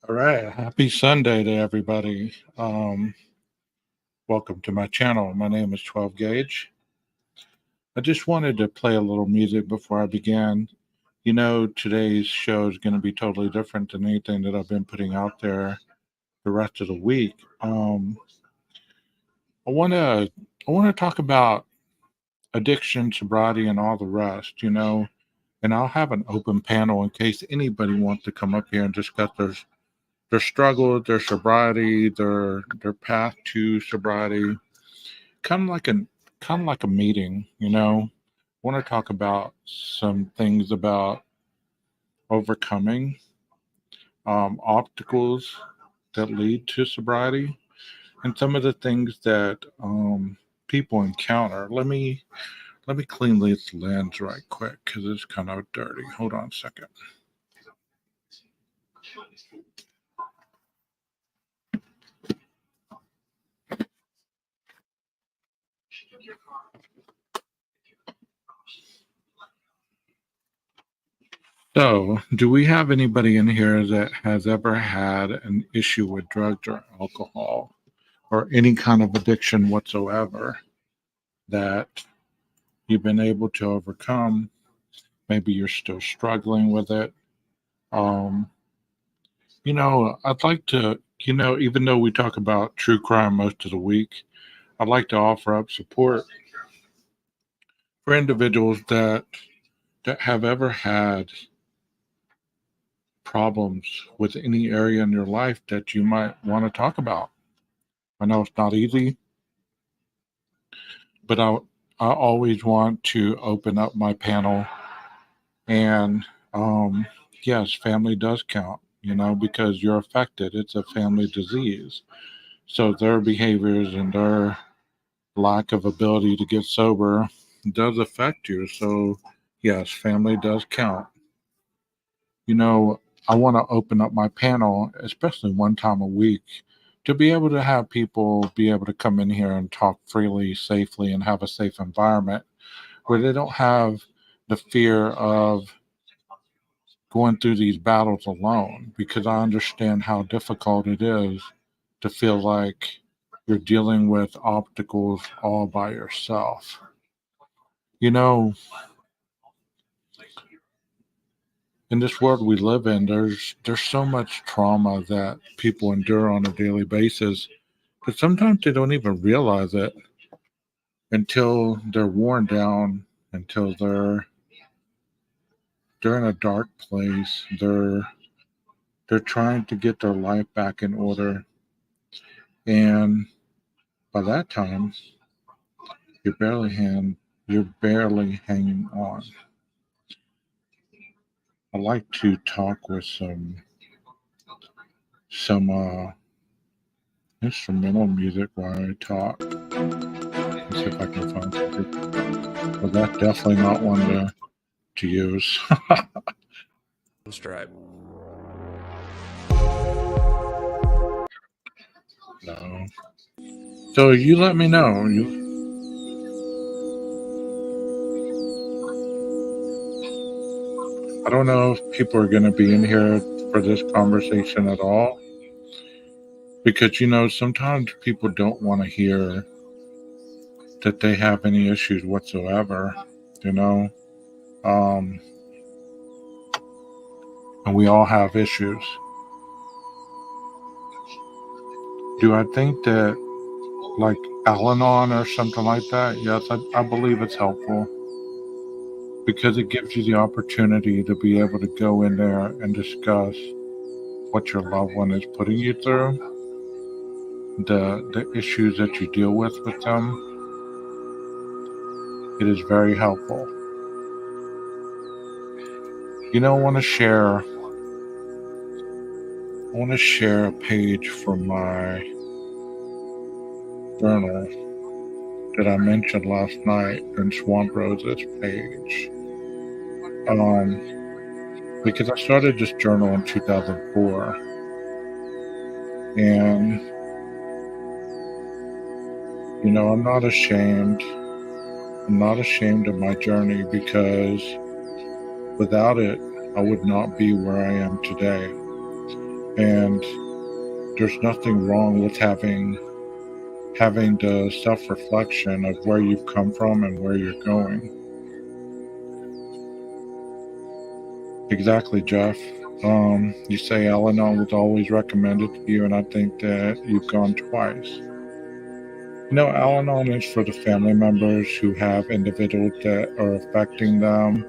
All right. Happy Sunday to everybody. Welcome to my channel. My name is 12 Gauge. I just wanted to play a little music before I began. Today's show is going to be totally different than anything that I've been putting out there the rest of the week. I want to I want to talk about addiction, sobriety, and all the rest. And I'll have an open panel in case anybody wants to come up here and discuss their struggle, their sobriety, their path to sobriety, kind of like an kind of like a meeting. I want to talk about some things about overcoming obstacles that lead to sobriety and some of the things that people encounter. Let me clean this lens right quick because it's kind of dirty. Hold on a second. So, do we have anybody in here that has ever had an issue with drugs or alcohol or any kind of addiction whatsoever that you've been able to overcome? Maybe you're still struggling with it. Um, I'd like to, even though we talk about true crime most of the week, I'd like to offer up support for individuals that have ever had problems with any area in your life that you might want to talk about. I know it's not easy, but I always want to open up my panel. And yes, family does count, because you're affected. It's a family disease. So their behaviors and their lack of ability to get sober does affect you. So, yes, family does count. You know, I want to open up my panel, especially one time a week, to be able to have people be able to come in here and talk freely, safely, and have a safe environment where they don't have the fear of going through these battles alone, because I understand how difficult it is to feel like you're dealing with obstacles all by yourself. You know, in this world we live in, there's so much trauma that people endure on a daily basis, but sometimes they don't even realize it until they're worn down, until they're in a dark place. They're trying to get their life back in order, and by that time you're barely hanging on. I like to talk with some instrumental music while I talk. Let's see if I can find something. Well, that's definitely not one to use. Stripe. No. So you let me know. I don't know if people are going to be in here for this conversation at all, because sometimes people don't want to hear that they have any issues whatsoever. You know, um, and we all have issues. Do I think that, like, Al-Anon or something like that? Yes, I believe it's helpful because it gives you the opportunity to be able to go in there and discuss what your loved one is putting you through, the issues that you deal with them. It is very helpful. I want to share a page from my journal that I mentioned last night in Swamp Rose's page. Because I started this journal in 2004, and I'm not ashamed. I'm not ashamed of my journey, because without it, I would not be where I am today. And there's nothing wrong with having the self-reflection of where you've come from and where you're going. Exactly, Jeff. You say Al-Anon was always recommended to you, and I think that you've gone twice. Al-Anon is for the family members who have individuals that are affecting them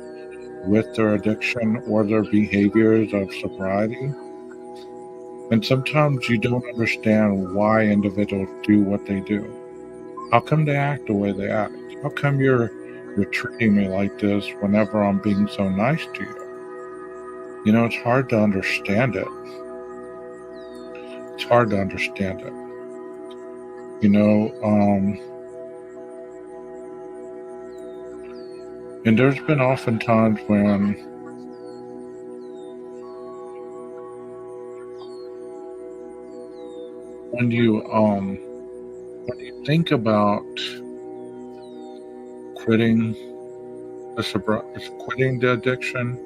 with their addiction or their behaviors of sobriety. And sometimes you don't understand why individuals do what they do. How come they act the way they act? How come you're treating me like this whenever I'm being so nice to you? It's hard to understand it. It's hard to understand it. And there's been often times when you think about quitting quitting the addiction,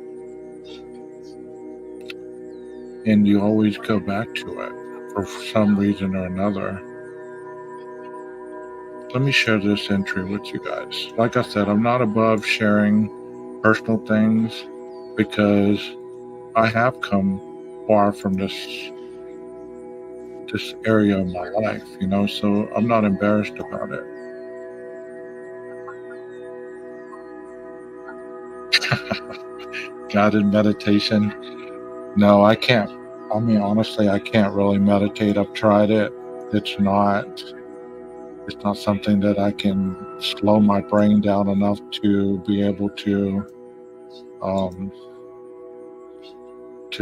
and you always go back to it for some reason or another. Let me share this entry with you guys. Like I said, I'm not above sharing personal things because I have come far from this area of my life, so I'm not embarrassed about it. Guided meditation. No, I can't. I mean, honestly, I can't really meditate. I've tried it. It's not something that I can slow my brain down enough to be able to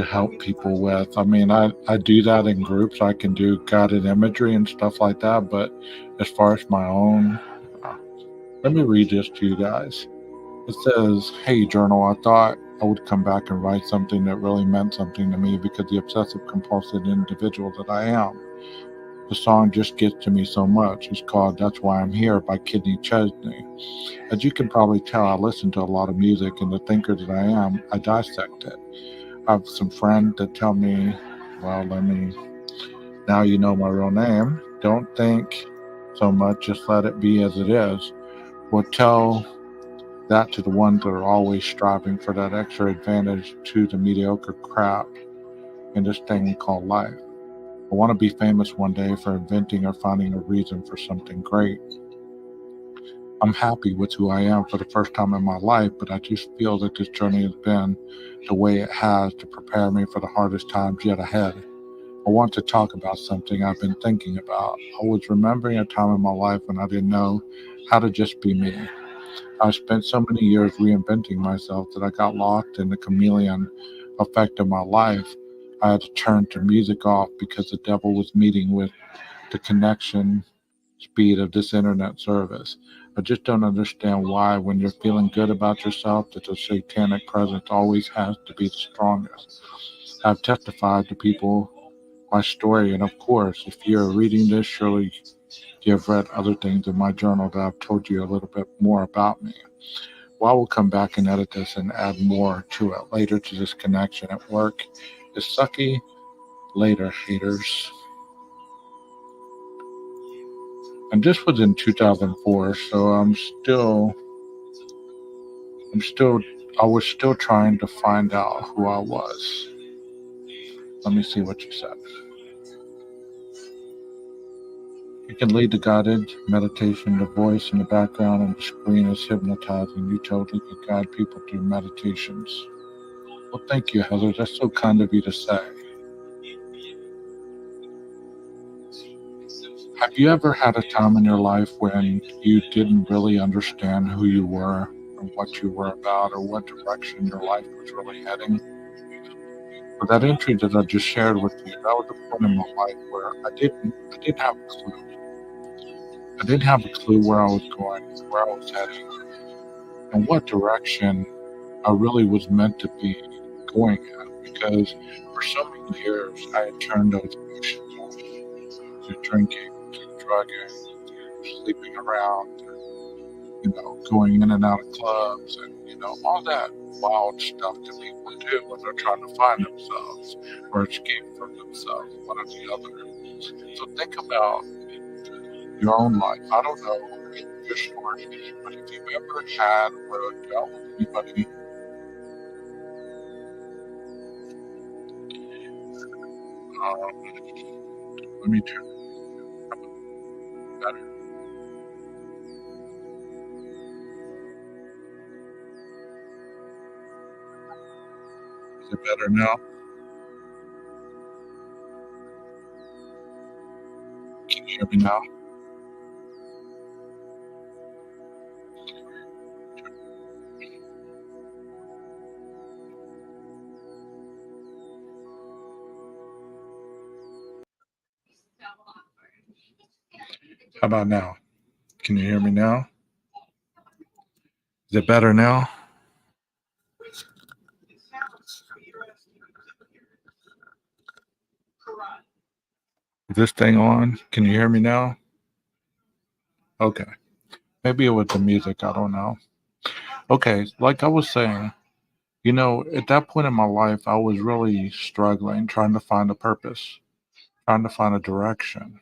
help people with. I mean, I do that in groups. I can do guided imagery and stuff like that. But as far as my own, let me read this to you guys. It says, "Hey, journal, I thought I would come back and write something that really meant something to me because the obsessive compulsive individual that I am. The song just gets to me so much. It's called That's Why I'm Here by Kidney Chesney. As you can probably tell, I listen to a lot of music, and the thinker that I am, I dissect it. I have some friends that tell me, now you know my real name. Don't think so much, just let it be as it is. We'll tell that to the ones that are always striving for that extra advantage to the mediocre crap in this thing we call life. I want to be famous one day for inventing or finding a reason for something great. I'm happy with who I am for the first time in my life, but I just feel that this journey has been the way it has to prepare me for the hardest times yet ahead. I want to talk about something I've been thinking about. I was remembering a time in my life when I didn't know how to just be me. I spent so many years reinventing myself that I got lost in the chameleon effect of my life. I had to turn the music off because the devil was meeting with the connection speed of this internet service. I just don't understand why, when you're feeling good about yourself, that the satanic presence always has to be the strongest. I've testified to people my story, and of course, if you're reading this, surely you've read other things in my journal that I've told you a little bit more about me. Well, I will come back and edit this and add more to it later to this connection at work. It's sucky. Later, haters. And this was in 2004, so I was still trying to find out who I was. Let me see what you said. You can lead the guided meditation. The voice in the background and the screen is hypnotizing. You totally can guide people through meditations. Well, thank you, Heather. That's so kind of you to say. Have you ever had a time in your life when you didn't really understand who you were or what you were about or what direction your life was really heading? But that entry that I just shared with you, that was the point in my life where I didn't have a clue. I didn't have a clue where I was going, where I was heading, and what direction I really was meant to be going in. Because for so many years, I had turned those emotions off through drinking, through drugging, through sleeping around, going in and out of clubs and, all that wild stuff that people do when they're trying to find themselves or escape from themselves, one or the other. So think about your own life. I don't know your story, but if you've ever had or dealt with anybody, let me turn better. Is it better now? Can you hear me now? How about now? Can you hear me now? Is it better now? Is this thing on? Can you hear me now? Okay. Maybe it was the music. I don't know. Okay. Like I was saying, at that point in my life, I was really struggling, trying to find a purpose, trying to find a direction.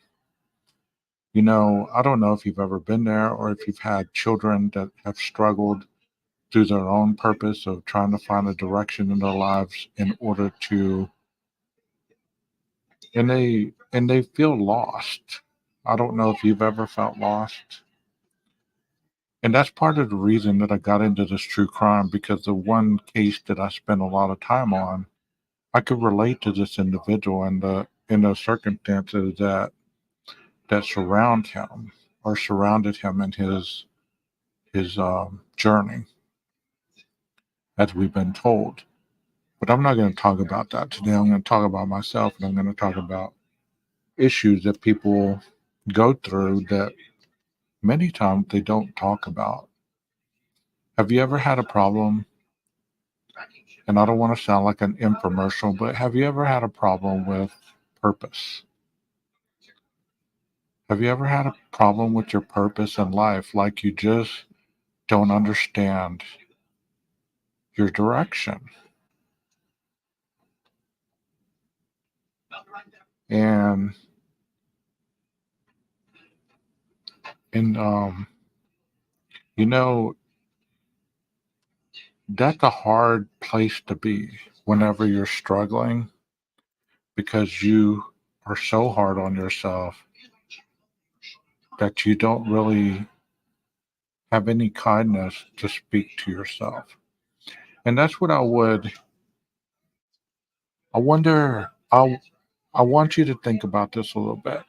I don't know if you've ever been there or if you've had children that have struggled through their own purpose of trying to find a direction in their lives in order to, and they feel lost. I don't know if you've ever felt lost. And that's part of the reason that I got into this true crime, because the one case that I spent a lot of time on, I could relate to this individual and the circumstances that surround him or surrounded him in his journey, as we've been told. But I'm not going to talk about that today. I'm going to talk about myself, and I'm going to talk about issues that people go through that many times they don't talk about. Have you ever had a problem? And I don't want to sound like an infomercial, but have you ever had a problem with purpose? Have you ever had a problem with your purpose in life? Like you just don't understand your direction. And and you know, that's a hard place to be whenever you're struggling, because you are so hard on yourself that you don't really have any kindness to speak to yourself. And that's what I wonder, I want you to think about this a little bit.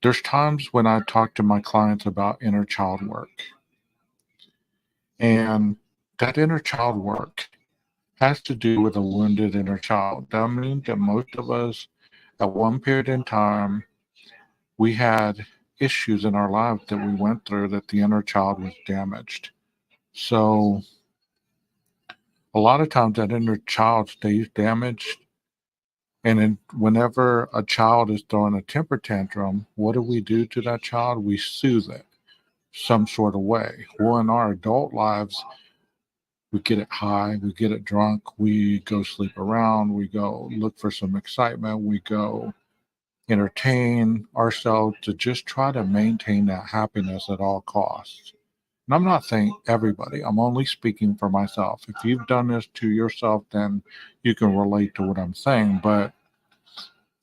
There's times when I talk to my clients about inner child work, and that inner child work has to do with a wounded inner child. That means that most of us, at one period in time, we had issues in our lives that we went through that the inner child was damaged. So a lot of times that inner child stays damaged. And then whenever a child is throwing a temper tantrum, what do we do to that child? We soothe it some sort of way. Well, in our adult lives, we get it high, we get it drunk, we go sleep around, we go look for some excitement, we go entertain ourselves to just try to maintain that happiness at all costs. And I'm not saying everybody, I'm only speaking for myself. If you've done this to yourself, then you can relate to what I'm saying. But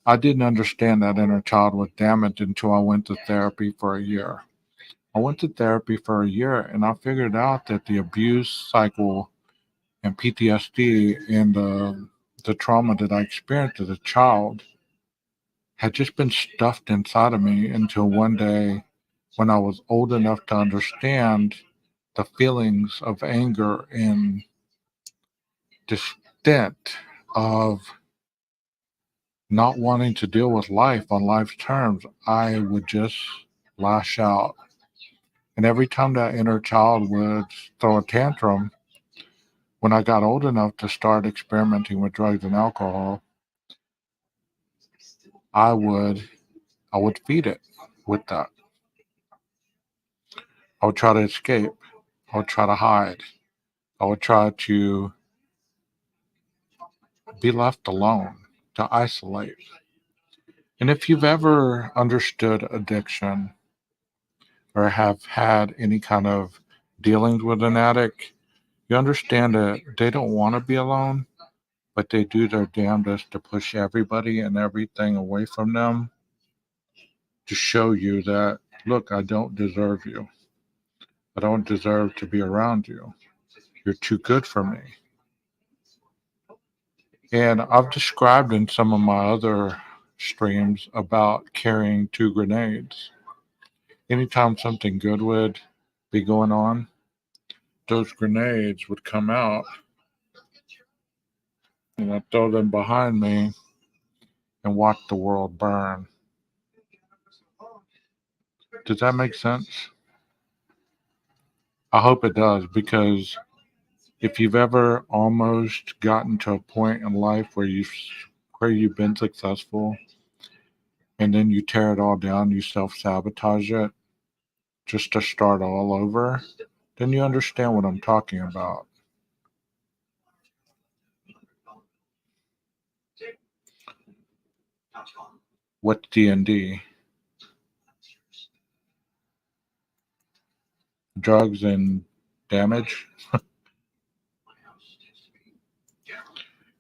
I didn't understand that inner child was damaged until I went to therapy for a year. I went to therapy for a year and I figured out that the abuse cycle and PTSD and the trauma that I experienced as a child had just been stuffed inside of me until one day, when I was old enough to understand the feelings of anger and distent of not wanting to deal with life on life's terms, I would just lash out. And every time that inner child would throw a tantrum, when I got old enough to start experimenting with drugs and alcohol, I would I would feed it with that. I would try to escape. I would try to hide. I would try to be left alone, to isolate. And if you've ever understood addiction or have had any kind of dealings with an addict, you understand that they don't want to be alone, but they do their damnedest to push everybody and everything away from them to show you that, look, I don't deserve you. I don't deserve to be around you. You're too good for me. And I've described in some of my other streams about carrying two grenades. Anytime something good would be going on, those grenades would come out and I'd throw them behind me and watch the world burn. Does that make sense? I hope it does, because if you've ever almost gotten to a point in life where you've been successful and then you tear it all down, you self-sabotage it just to start all over, then you understand what I'm talking about. What's D&D? Drugs and damage?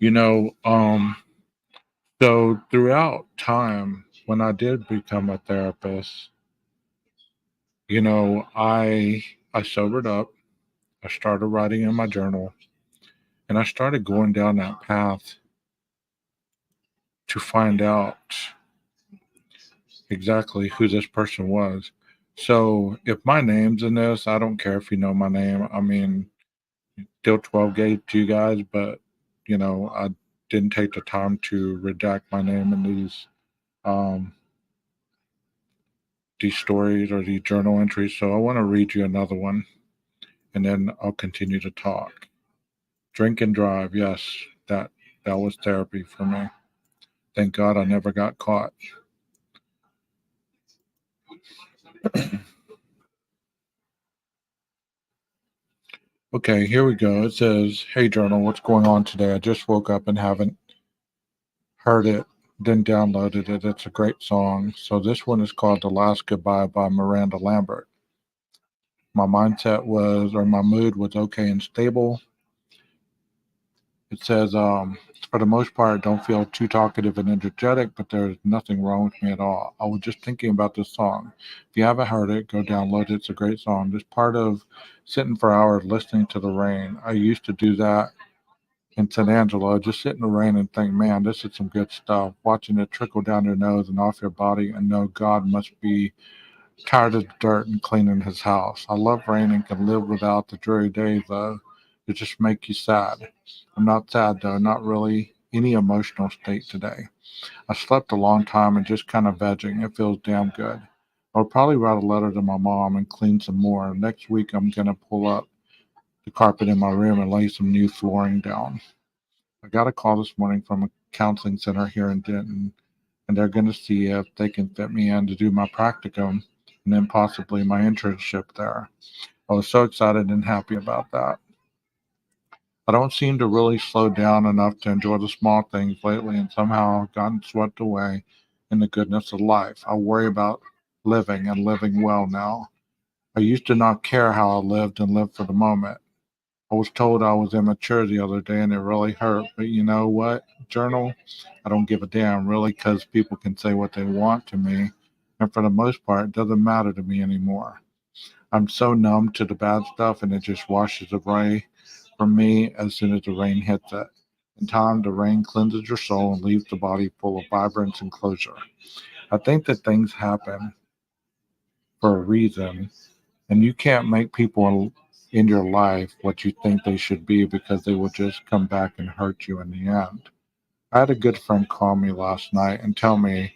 You know, so throughout time, when I did become a therapist, I sobered up. I started writing in my journal, and I started going down that path to find out exactly who this person was. So if my name's in this, I don't care if you know my name. I mean, still 12 gauge to you guys, but I didn't take the time to redact my name in um, these stories or these journal entries. So I want to read you another one, and then I'll continue to talk. Drink and drive, yes, that that was therapy for me. Thank God I never got caught. Okay, here we go. It says, "Hey journal, what's going on today? I just woke up and haven't heard it, then downloaded it. It's a great song. So this one is called The Last Goodbye by Miranda Lambert. My mindset was, or my mood was okay and stable. It says, for the most part, I don't feel too talkative and energetic, but there's nothing wrong with me at all. I was just thinking about this song. If you haven't heard it, go download it. It's a great song. Just part of sitting for hours listening to the rain. I used to do that in San Angelo, just sit in the rain and think, man, this is some good stuff. Watching it trickle down your nose and off your body and know God must be tired of the dirt and cleaning his house. I love rain and can live without the dreary days, though. It just makes you sad. I'm not sad, though, not really any emotional state today. I slept a long time and just kind of vegging. It feels damn good. I'll probably write a letter to my mom and clean some more. Next week, I'm going to pull up the carpet in my room and lay some new flooring down. I got a call this morning from a counseling center here in Denton, and they're going to see if they can fit me in to do my practicum and then possibly my internship there. I was so excited and happy about that. I don't seem to really slow down enough to enjoy the small things lately, and somehow I've gotten swept away in the goodness of life. I worry about living and living well now. I used to not care how I lived and live for the moment. I was told I was immature the other day and it really hurt. But you know what, journal? I don't give a damn, really, because people can say what they want to me. And for the most part, it doesn't matter to me anymore. I'm so numb to the bad stuff and it just washes away from me as soon as the rain hits it. In time, the rain cleanses your soul and leaves the body full of vibrance and closure. I think that things happen for a reason, and you can't make people in your life what you think they should be because they will just come back and hurt you in the end. I had a good friend call me last night and tell me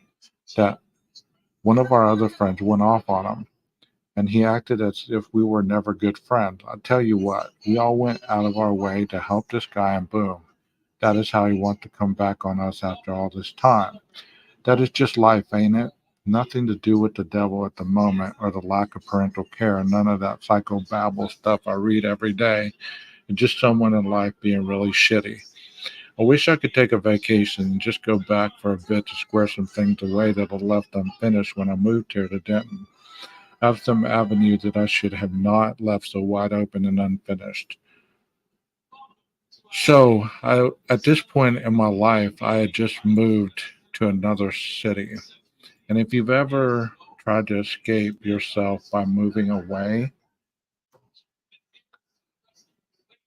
that one of our other friends went off on him and he acted as if we were never good friends. I tell you what, we all went out of our way to help this guy and boom, that is how he wants to come back on us after all this time. That is just life, ain't it? Nothing to do with the devil at the moment or the lack of parental care. None of that psychobabble stuff I read every day. And just someone in life being really shitty. I wish I could take a vacation and just go back for a bit to square some things away that I left unfinished when I moved here to Denton. I have some avenues that I should have not left so wide open and unfinished. So, at this point in my life, I had just moved to another city. And if you've ever tried to escape yourself by moving away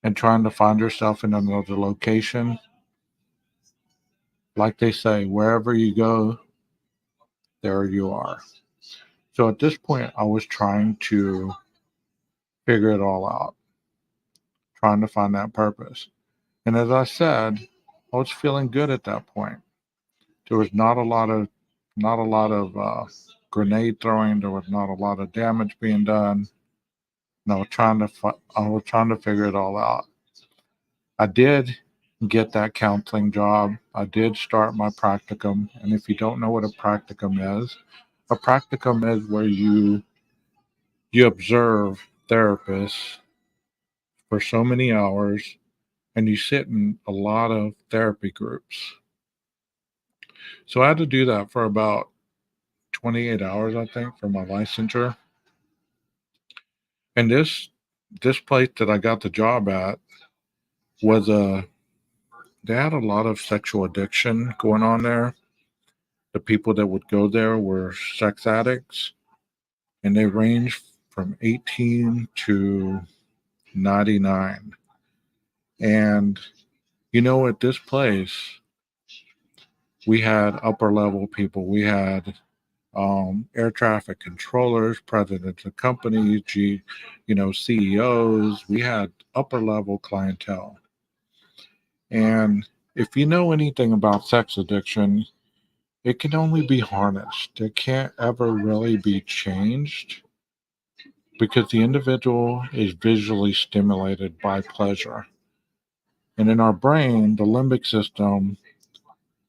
and trying to find yourself in another location, like they say, wherever you go, there you are. So at this point, I was trying to figure it all out, trying to find that purpose. And as I said, I was feeling good at that point. There was not a lot of grenade throwing. There was not a lot of damage being done. And I was trying to figure it all out. I did get that counseling job. I did start my practicum. And if you don't know what a practicum is where you observe therapists for so many hours and you sit in a lot of therapy groups. So I had to do that for about 28 hours, I think, for my licensure. And this place that I got the job at was they had a lot of sexual addiction going on there. The people that would go there were sex addicts, and they ranged from 18 to 99. And at this place, we had upper level people. We had air traffic controllers, presidents of companies, CEOs. We had upper level clientele. And if you know anything about sex addiction, it can only be harnessed. It can't ever really be changed because the individual is visually stimulated by pleasure. And in our brain, the limbic system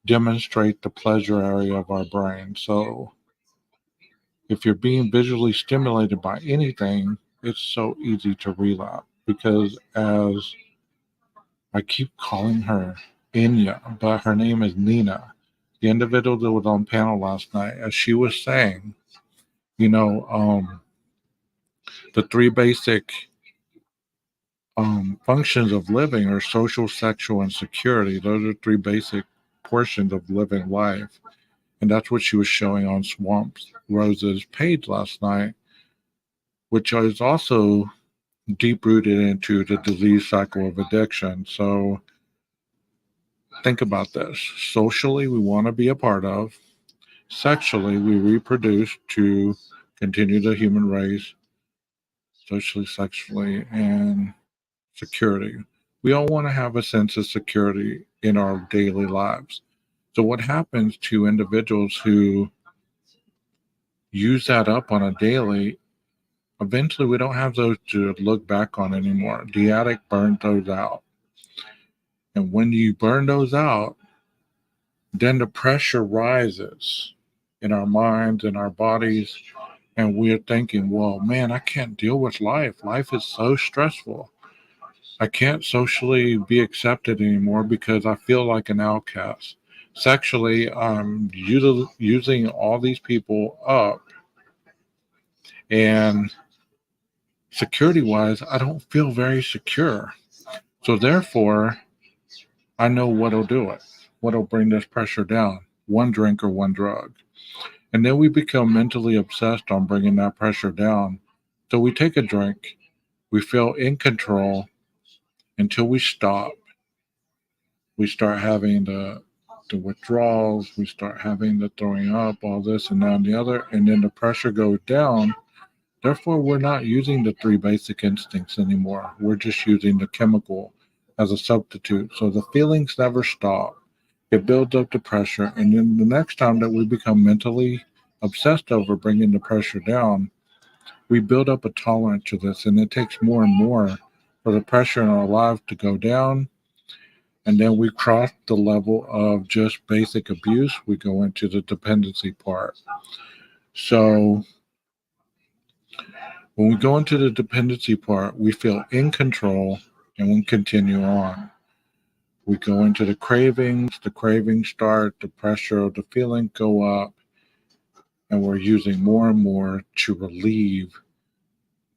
demonstrates the pleasure area of our brain. So if you're being visually stimulated by anything, it's so easy to relapse because, as I keep calling her Inya, but her name is Nina, the individual that was on panel last night, as she was saying, you know, um, the three basic functions of living are social, sexual, and security. Those are three basic portions of living life. And that's what she was showing on Swamp Rose's page last night, which is also deep rooted into the disease cycle of addiction. So think about this. Socially, we want to be a part of. Sexually, we reproduce to continue the human race. Socially, sexually, and security. We all want to have a sense of security in our daily lives. So, what happens to individuals who use that up on a daily? Eventually, we don't have those to look back on anymore. The addict burned those out. And when you burn those out, then the pressure rises in our minds and our bodies. And we're thinking, well, man, I can't deal with life. Life is so stressful. I can't socially be accepted anymore because I feel like an outcast. Sexually, I'm using all these people up. And security wise, I don't feel very secure. So, therefore, I know what'll do it, what'll bring this pressure down: one drink or one drug. And then we become mentally obsessed on bringing that pressure down. So we take a drink, we feel in control until we stop. We start having the withdrawals, we start having the throwing up, all this and that and the other, and then the pressure goes down. Therefore, we're not using the three basic instincts anymore. We're just using the chemical as a substitute. So the feelings never stop. It builds up the pressure. And then the next time that we become mentally obsessed over bringing the pressure down, we build up a tolerance to this. And it takes more and more for the pressure in our lives to go down. And then we cross the level of just basic abuse. We go into the dependency part. So when we go into the dependency part, we feel in control and we continue on. We go into the cravings start, the pressure of the feeling go up, and we're using more and more to relieve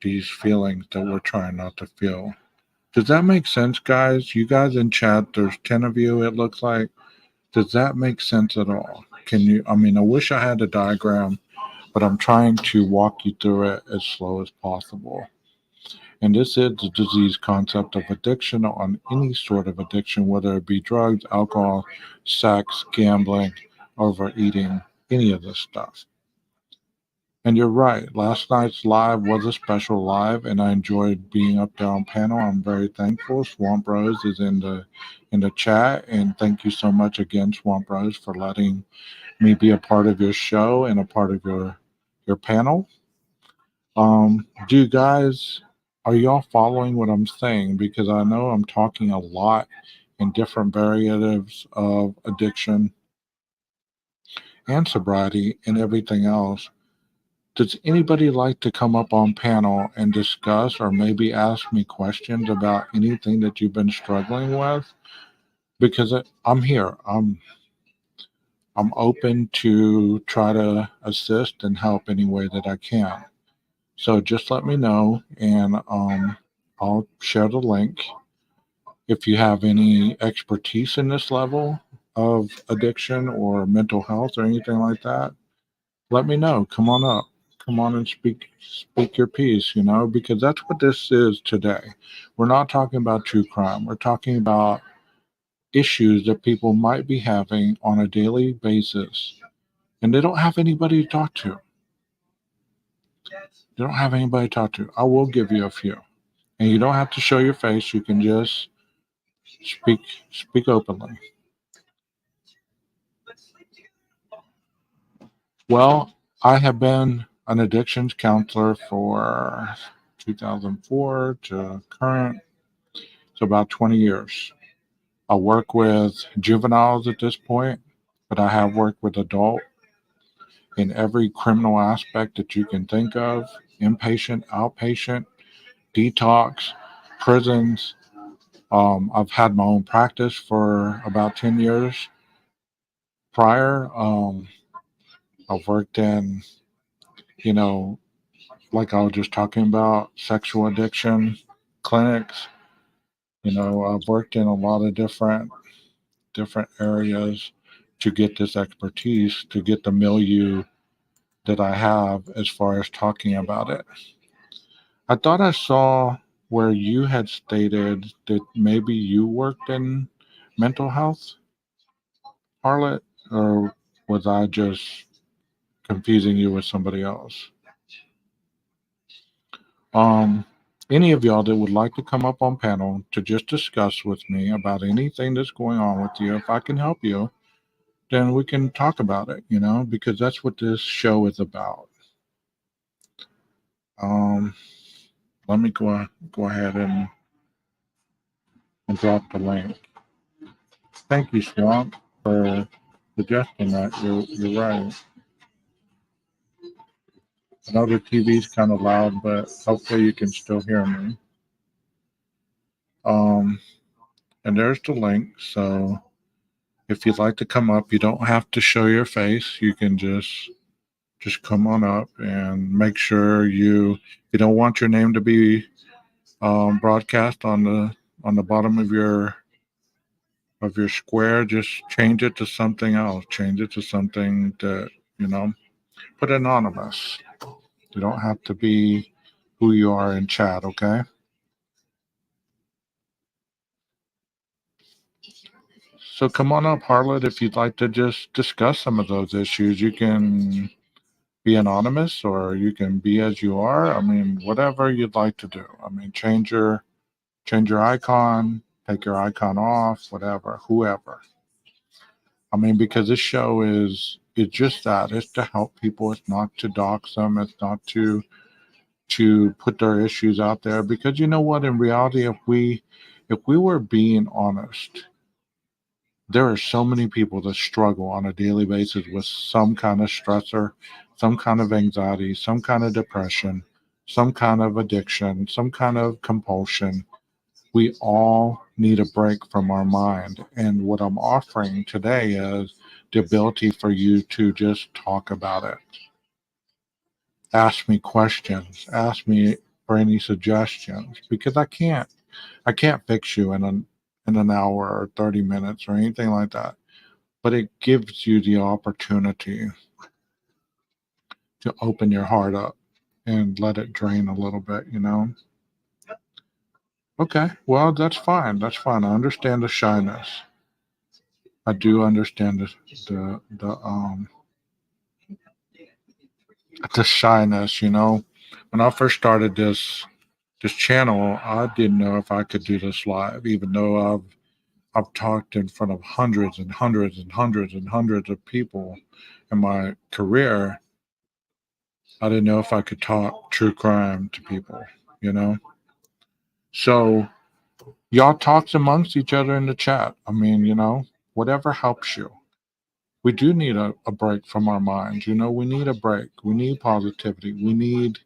these feelings that we're trying not to feel. Does that make sense, guys? You guys in chat, there's 10 of you, it looks like. Does that make sense at all? Can you, I mean, I wish I had a diagram, but I'm trying to walk you through it as slow as possible. And this is the disease concept of addiction on any sort of addiction, whether it be drugs, alcohol, sex, gambling, overeating, any of this stuff. And you're right. Last night's live was a special live, and I enjoyed being up there on panel. I'm very thankful. Swamp Rose is in the chat, and thank you so much again, Swamp Rose, for letting me be a part of your show and a part of your panel. Do you guys are y'all following what I'm saying? Because I know I'm talking a lot in different variatives of addiction and sobriety and everything else. Does anybody like to come up on panel and discuss or maybe ask me questions about anything that you've been struggling with? Because I'm here. I'm open to try to assist and help any way that I can. So just let me know, and I'll share the link. If you have any expertise in this level of addiction or mental health or anything like that, let me know. Come on up. Come on and speak your piece, because that's what this is today. We're not talking about true crime. We're talking about issues that people might be having on a daily basis, and they don't have anybody to talk to. They don't have anybody to talk to. I will give you a few. And you don't have to show your face. You can just speak speak openly. Well, I have been an addictions counselor for 2004 to current, so about 20 years. I work with juveniles at this point, but I have worked with adult in every criminal aspect that you can think of: inpatient, outpatient, detox, prisons. I've had my own practice for about 10 years prior. I've worked in, you know, like I was just talking about, sexual addiction clinics. I've worked in a lot of different areas to get this expertise, to get the milieu that I have as far as talking about it. I thought I saw where you had stated that maybe you worked in mental health, Harlot, or was I just confusing you with somebody else? Um, any of y'all that would like to come up on panel to just discuss with me about anything that's going on with you, if I can help you, then we can talk about it, because that's what this show is about. Um, Let me go ahead and drop the link. Thank you, Swamp, for suggesting that. You're right. I know the TV's kind of loud, but hopefully you can still hear me. Um, and there's the link. So if you'd like to come up, you don't have to show your face. You can just come on up and make sure you don't want your name to be broadcast on the bottom of your square. Just change it to something else. Change it to something that you know. Put anonymous. You don't have to be who you are in chat. Okay. So come on up, Harlot, if you'd like to just discuss some of those issues. You can be anonymous or you can be as you are. I mean, whatever you'd like to do. I mean, change your icon, take your icon off, whatever, whoever. I mean, because this show is just that. It's to help people. It's not to dox them. It's not to put their issues out there. Because you know what? In reality, if we were being honest, There are so many people that struggle on a daily basis with some kind of stressor, some kind of anxiety, some kind of depression, some kind of addiction, some kind of compulsion. We all need a break from our mind. And what I'm offering today is the ability for you to just talk about it. Ask me questions, ask me for any suggestions because I can't fix you in an hour or 30 minutes or anything like that. But it gives you the opportunity to open your heart up and let it drain a little bit. Okay, well, that's fine. That's fine. I understand the shyness. I do understand the shyness. When I first started this channel, I didn't know if I could do this live, even though I've talked in front of hundreds and hundreds and hundreds and hundreds of people in my career. I didn't know if I could talk true crime to people. So y'all talks amongst each other in the chat. I mean, whatever helps you. We do need a break from our minds. We need a break. We need positivity. We need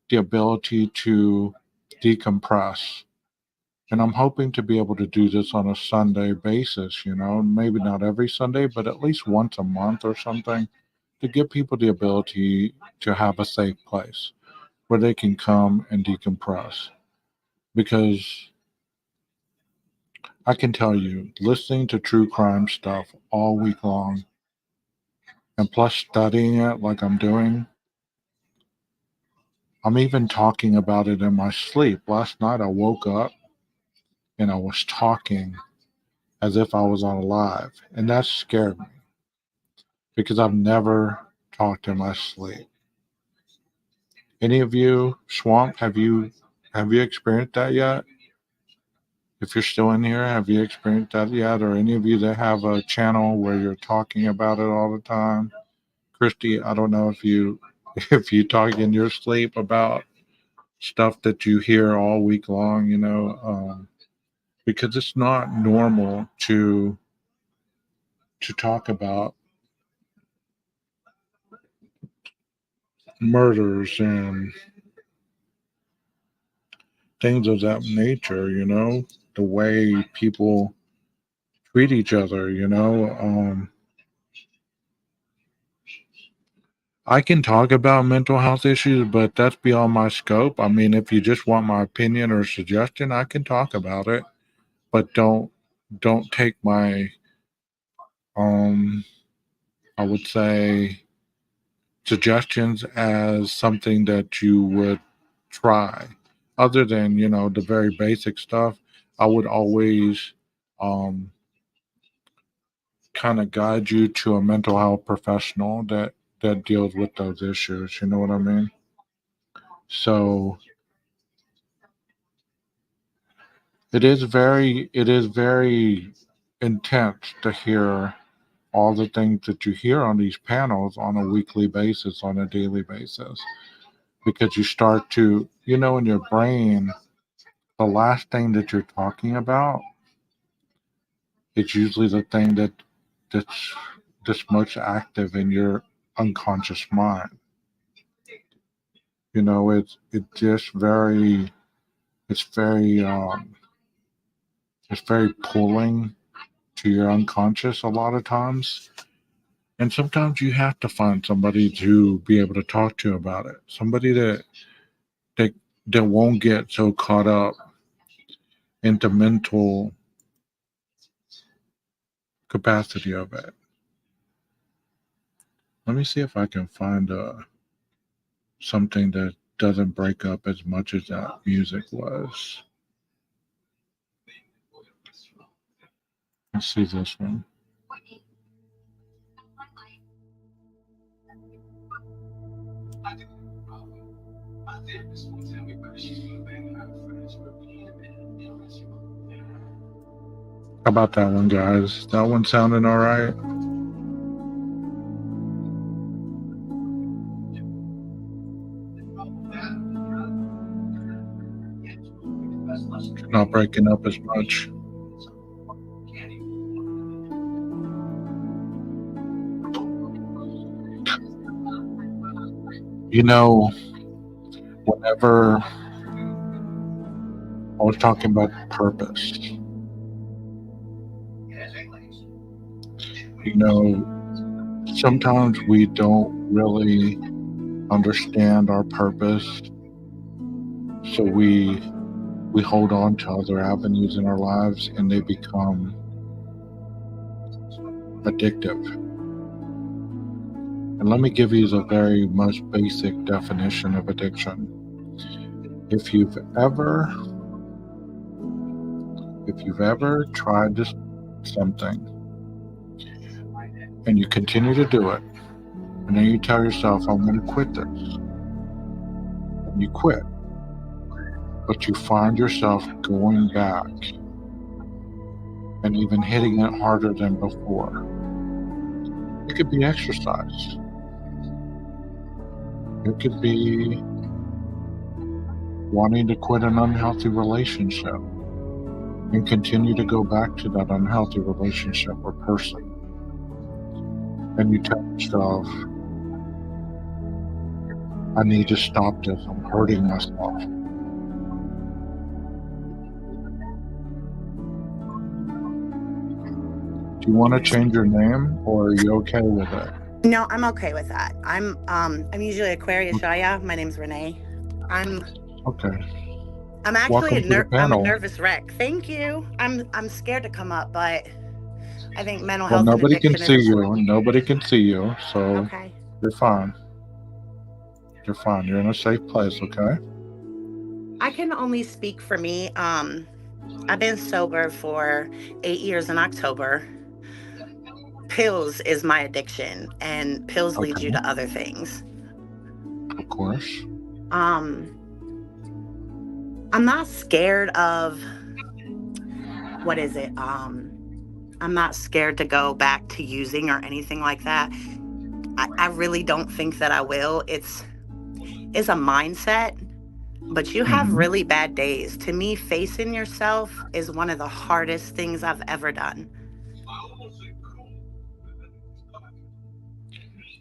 the ability to decompress. And I'm hoping to be able to do this on a Sunday basis. Maybe not every Sunday, but at least once a month or something to give people the ability to have a safe place where they can come and decompress. Because I can tell you, listening to true crime stuff all week long and plus studying it like I'm doing, I'm even talking about it in my sleep. Last night I woke up and I was talking as if I was on live, and that scared me because I've never talked in my sleep. Any of you, Swamp, have you experienced that yet? If you're still in here, have you experienced that yet? Or any of you that have a channel where you're talking about it all the time? Christy, I don't know if you if you talk in your sleep about stuff that you hear all week long, because it's not normal to talk about murders and things of that nature, the way people treat each other. I can talk about mental health issues, but that's beyond my scope. I mean, if you just want my opinion or suggestion, I can talk about it, but don't take my um I would say suggestions as something that you would try. Other than, the very basic stuff, I would always um kind of guide you to a mental health professional that deals with those issues. You know what I mean? So it is very intense to hear all the things that you hear on these panels on a weekly basis, on a daily basis, because you start to, in your brain, the last thing that you're talking about is usually the thing that's most active in your unconscious mind. It's very pulling to your unconscious a lot of times. And sometimes you have to find somebody to be able to talk to about it. Somebody that that won't get so caught up into mental capacity of it. Let me see if I can find something that doesn't break up as much as that music was. Let's see this one. How about that one, guys? That one sounding all right? Not breaking up as much. You know, whenever I was talking about purpose, you know, sometimes we don't really understand our purpose, so we hold on to other avenues in our lives and they become addictive. And let me give you the very most basic definition of addiction. If you've ever if you've ever tried this something and you continue to do it, and then you tell yourself, I'm going to quit this, and you quit, but you find yourself going back and even hitting it harder than before. It could be exercise. It could be wanting to quit an unhealthy relationship and continue to go back to that unhealthy relationship or person. And you tell yourself, I need to stop this. I'm hurting myself. Do you want to change your name or are you okay with it? No, I'm okay with that. I'm usually Aquarius Shaya. My name's Renee. I'm Okay. I'm actually Welcome to the I'm a panel. nervous wreck. Thank you. I'm scared to come up, but I think mental Well, health and nobody can addiction is see you. important. Nobody can see you. So Okay. you're fine. You're fine. You're in a safe place, okay? I can only speak for me. I've been sober for 8 years in October. Pills is my addiction, and pills lead you Okay. to other things. Of course. Um, I'm not scared of what is it? I'm not scared to go back to using or anything like that. I really don't think that I will. It's a mindset, but you have Hmm. really bad days. To me, facing yourself is one of the hardest things I've ever done.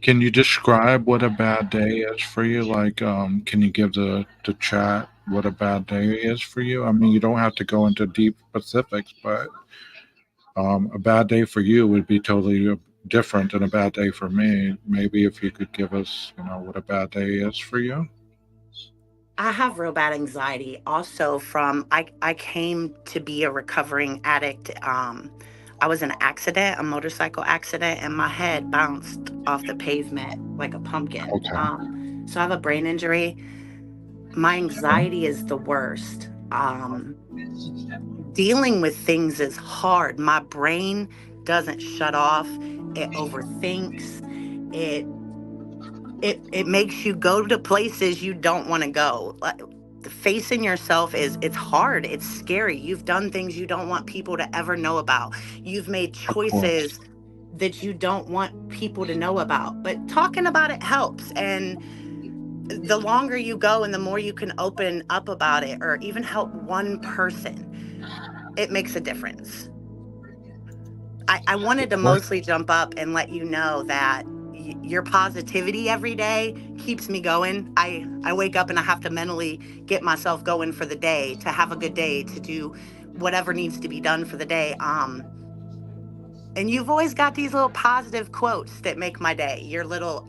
Can you describe what a bad day is for you? Like, can you give the chat what a bad day is for you? I mean, you don't have to go into deep specifics, but a bad day for you would be totally different than a bad day for me. Maybe if you could give us, what a bad day is for you. I have real bad anxiety also from I came to be a recovering addict. I was in an accident, a motorcycle accident, and my head bounced off the pavement like a pumpkin. Okay. So I have a brain injury. My Okay. anxiety is the worst. Dealing with things is hard. My brain doesn't shut off. It overthinks. It it makes you go to places you don't want to go. Like, facing yourself is it's hard. It's scary. You've done things you don't want people to ever know about. You've made Of course. choices that you don't want people to know about. But talking about it helps. And the longer you go and the more you can open up about it or even help one person, it makes a difference. I wanted to What? mostly jump up and let you know that your positivity every day keeps me going. I wake up and I have to mentally get myself going for the day, to have a good day, to do whatever needs to be done for the day. And you've always got these little positive quotes that make my day. Your little,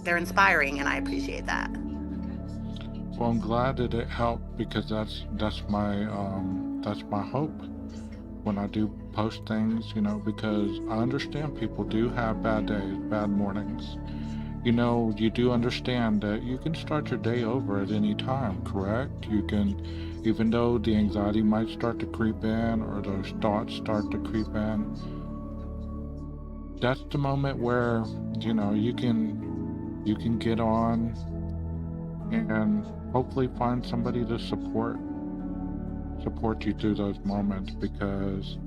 they're inspiring, and I appreciate that. Well, I'm glad that it helped because that's my hope when I do post things, because I understand people do have bad days, bad mornings. You do understand that you can start your day over at any time, correct? You can, even though the anxiety might start to creep in or those thoughts start to creep in, that's the moment where, you can get on and hopefully find somebody to support you through those moments because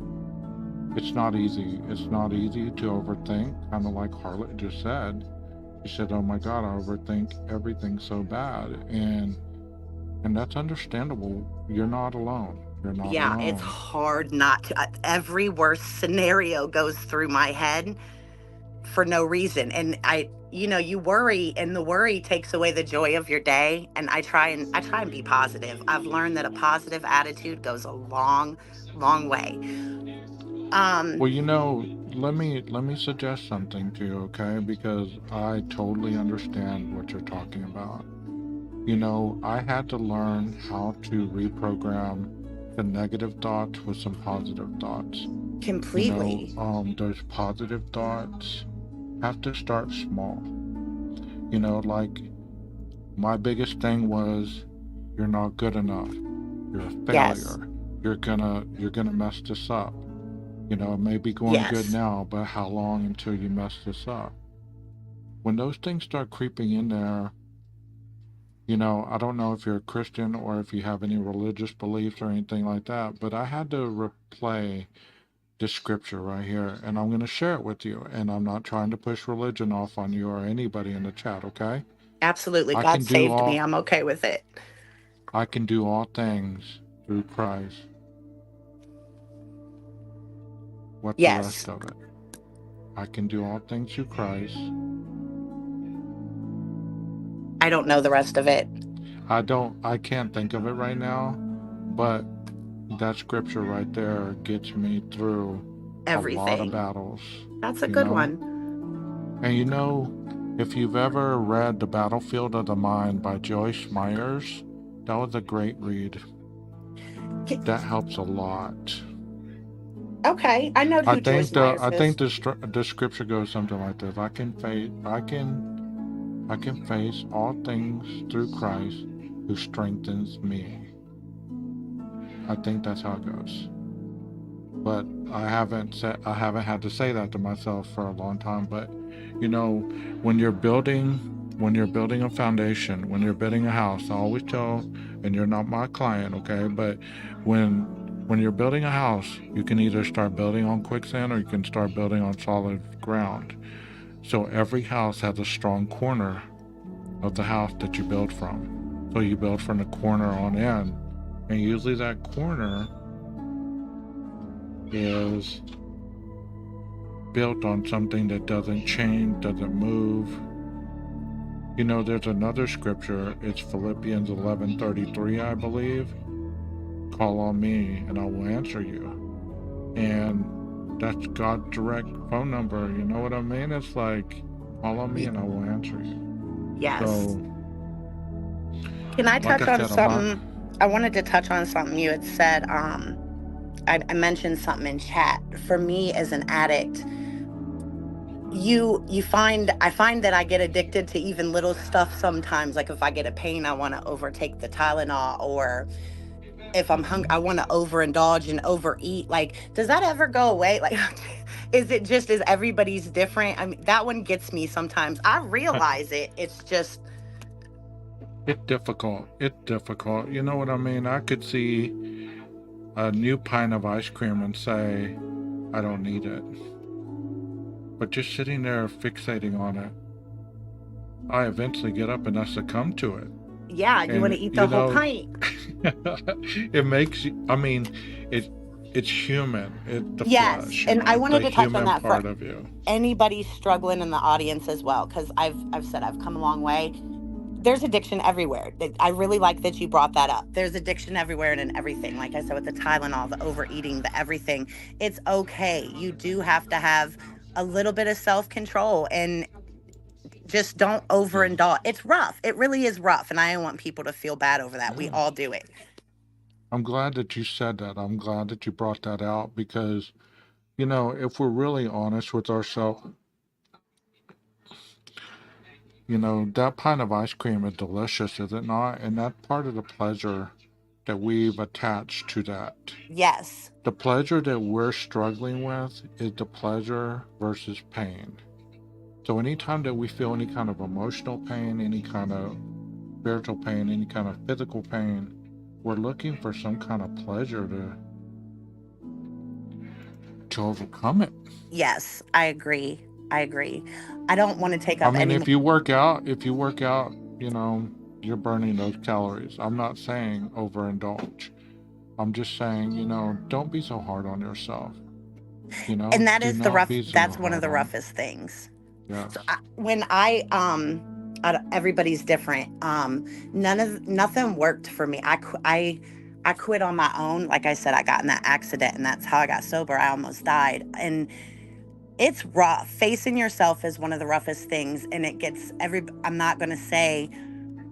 it's not easy. It's not easy to overthink, kind of like Harlot just said. She said, "Oh my God, I overthink everything so bad," and that's understandable. You're not alone. You're not Yeah, it's alone. hard not to. Every worst scenario goes through my head. for no reason. And you worry, and the worry takes away the joy of your day. And I try and be positive. I've learned that a positive attitude goes a long, long way. Um, Well, let me suggest something to you, okay? Because I totally understand what you're talking about. I had to learn how to reprogram the negative thoughts with some positive thoughts. Completely. Those positive thoughts have to start small. Like my biggest thing was, you're not good enough. You're a Yes. failure. You're gonna mess this up. It may be going good Yes. now, but how long until you mess this up? When those things start creeping in there, I don't know if you're a Christian or if you have any religious beliefs or anything like that, but I had to replay this scripture right here, and I'm going to share it with you. And I'm not trying to push religion off on you or anybody in the chat, okay? Absolutely. I God can do saved me. all I'm okay with it. I can do all things through Christ. What's the Yes. rest of it? I can do all things through Christ. I don't know the rest of it. I can't think of it right now, but that scripture right there gets me through a lot of Everything. battles, That's a you good know? one. And if you've ever read The Battlefield of the Mind by Joyce Myers, that was a great read. K- That helps a lot. Okay. I know I who Joyce think the Myers I think is. the scripture goes something like this. I can face all things through Christ who strengthens me. I think that's how it goes. But I haven't had to say that to myself for a long time. But you know, when you're building when you're building a foundation, when you're building a house, I always tell, and you're not my client, okay? But when you're building a house, you can either start building on quicksand or you can start building on solid ground. So every house has a strong corner of the house that you build from. So you build from the corner on in. And usually that corner is built on something that doesn't change, doesn't move. There's another scripture. It's Philippians 11:33, I believe. Call on me and I will answer you. And that's God's direct phone number. You know what I mean? It's like, call on me Y- and I will answer you. yes. So, Can I like touch I on said, I'm not. something? I wanted to touch on something you had said. I mentioned something in chat. For me as an addict, you find I find that I get addicted to even little stuff sometimes. Like if I get a pain, I want to overtake the Tylenol, or if I'm hungry, I want to overindulge and overeat. Like, does that ever go away? Like, is everybody's different? I mean, that one gets me sometimes. I realize it. It's just, It's difficult. It's difficult. You know what I mean? I could see a new pint of ice cream and say, I don't need it. But just sitting there fixating on it, I eventually get up and I succumb to it. yeah, you want to And, eat the whole pint. it makes you, I mean, it, it's human. It's the Yes. flesh, And I the wanted to touch on human that for part of you. anybody struggling in the audience as well, because I've said I've come a long way. There's addiction everywhere. I really like that you brought that up. There's addiction everywhere and in everything. Like I said, with the Tylenol, the overeating, the everything. It's okay. You do have to have a little bit of self control and just don't Yes. overindulge. It's rough. It really is rough. And I don't want people to feel bad over that. We Yes. all do it. I'm glad that you said that. I'm glad that you brought that out because, if we're really honest with ourselves, that pint of ice cream is delicious, is it not? And that's part of the pleasure that we've attached to that. Yes. The pleasure that we're struggling with is the pleasure versus pain. So anytime that we feel any kind of emotional pain, any kind of spiritual pain, any kind of physical pain, we're looking for some kind of pleasure to overcome it. Yes. I agree. I agree. I don't want to take I up mean, any more. if you work out, you're burning those calories. I'm not saying overindulge. I'm just saying, don't be so hard on yourself. And that Do is the not rough, be so that's one of hard the on. roughest things. Yes. So everybody's different. Nothing worked for me. I quit on my own. Like I said, I got in that accident, and that's how I got sober. I almost died, and it's rough. Facing yourself is one of the roughest things, and it gets every. I'm not gonna say,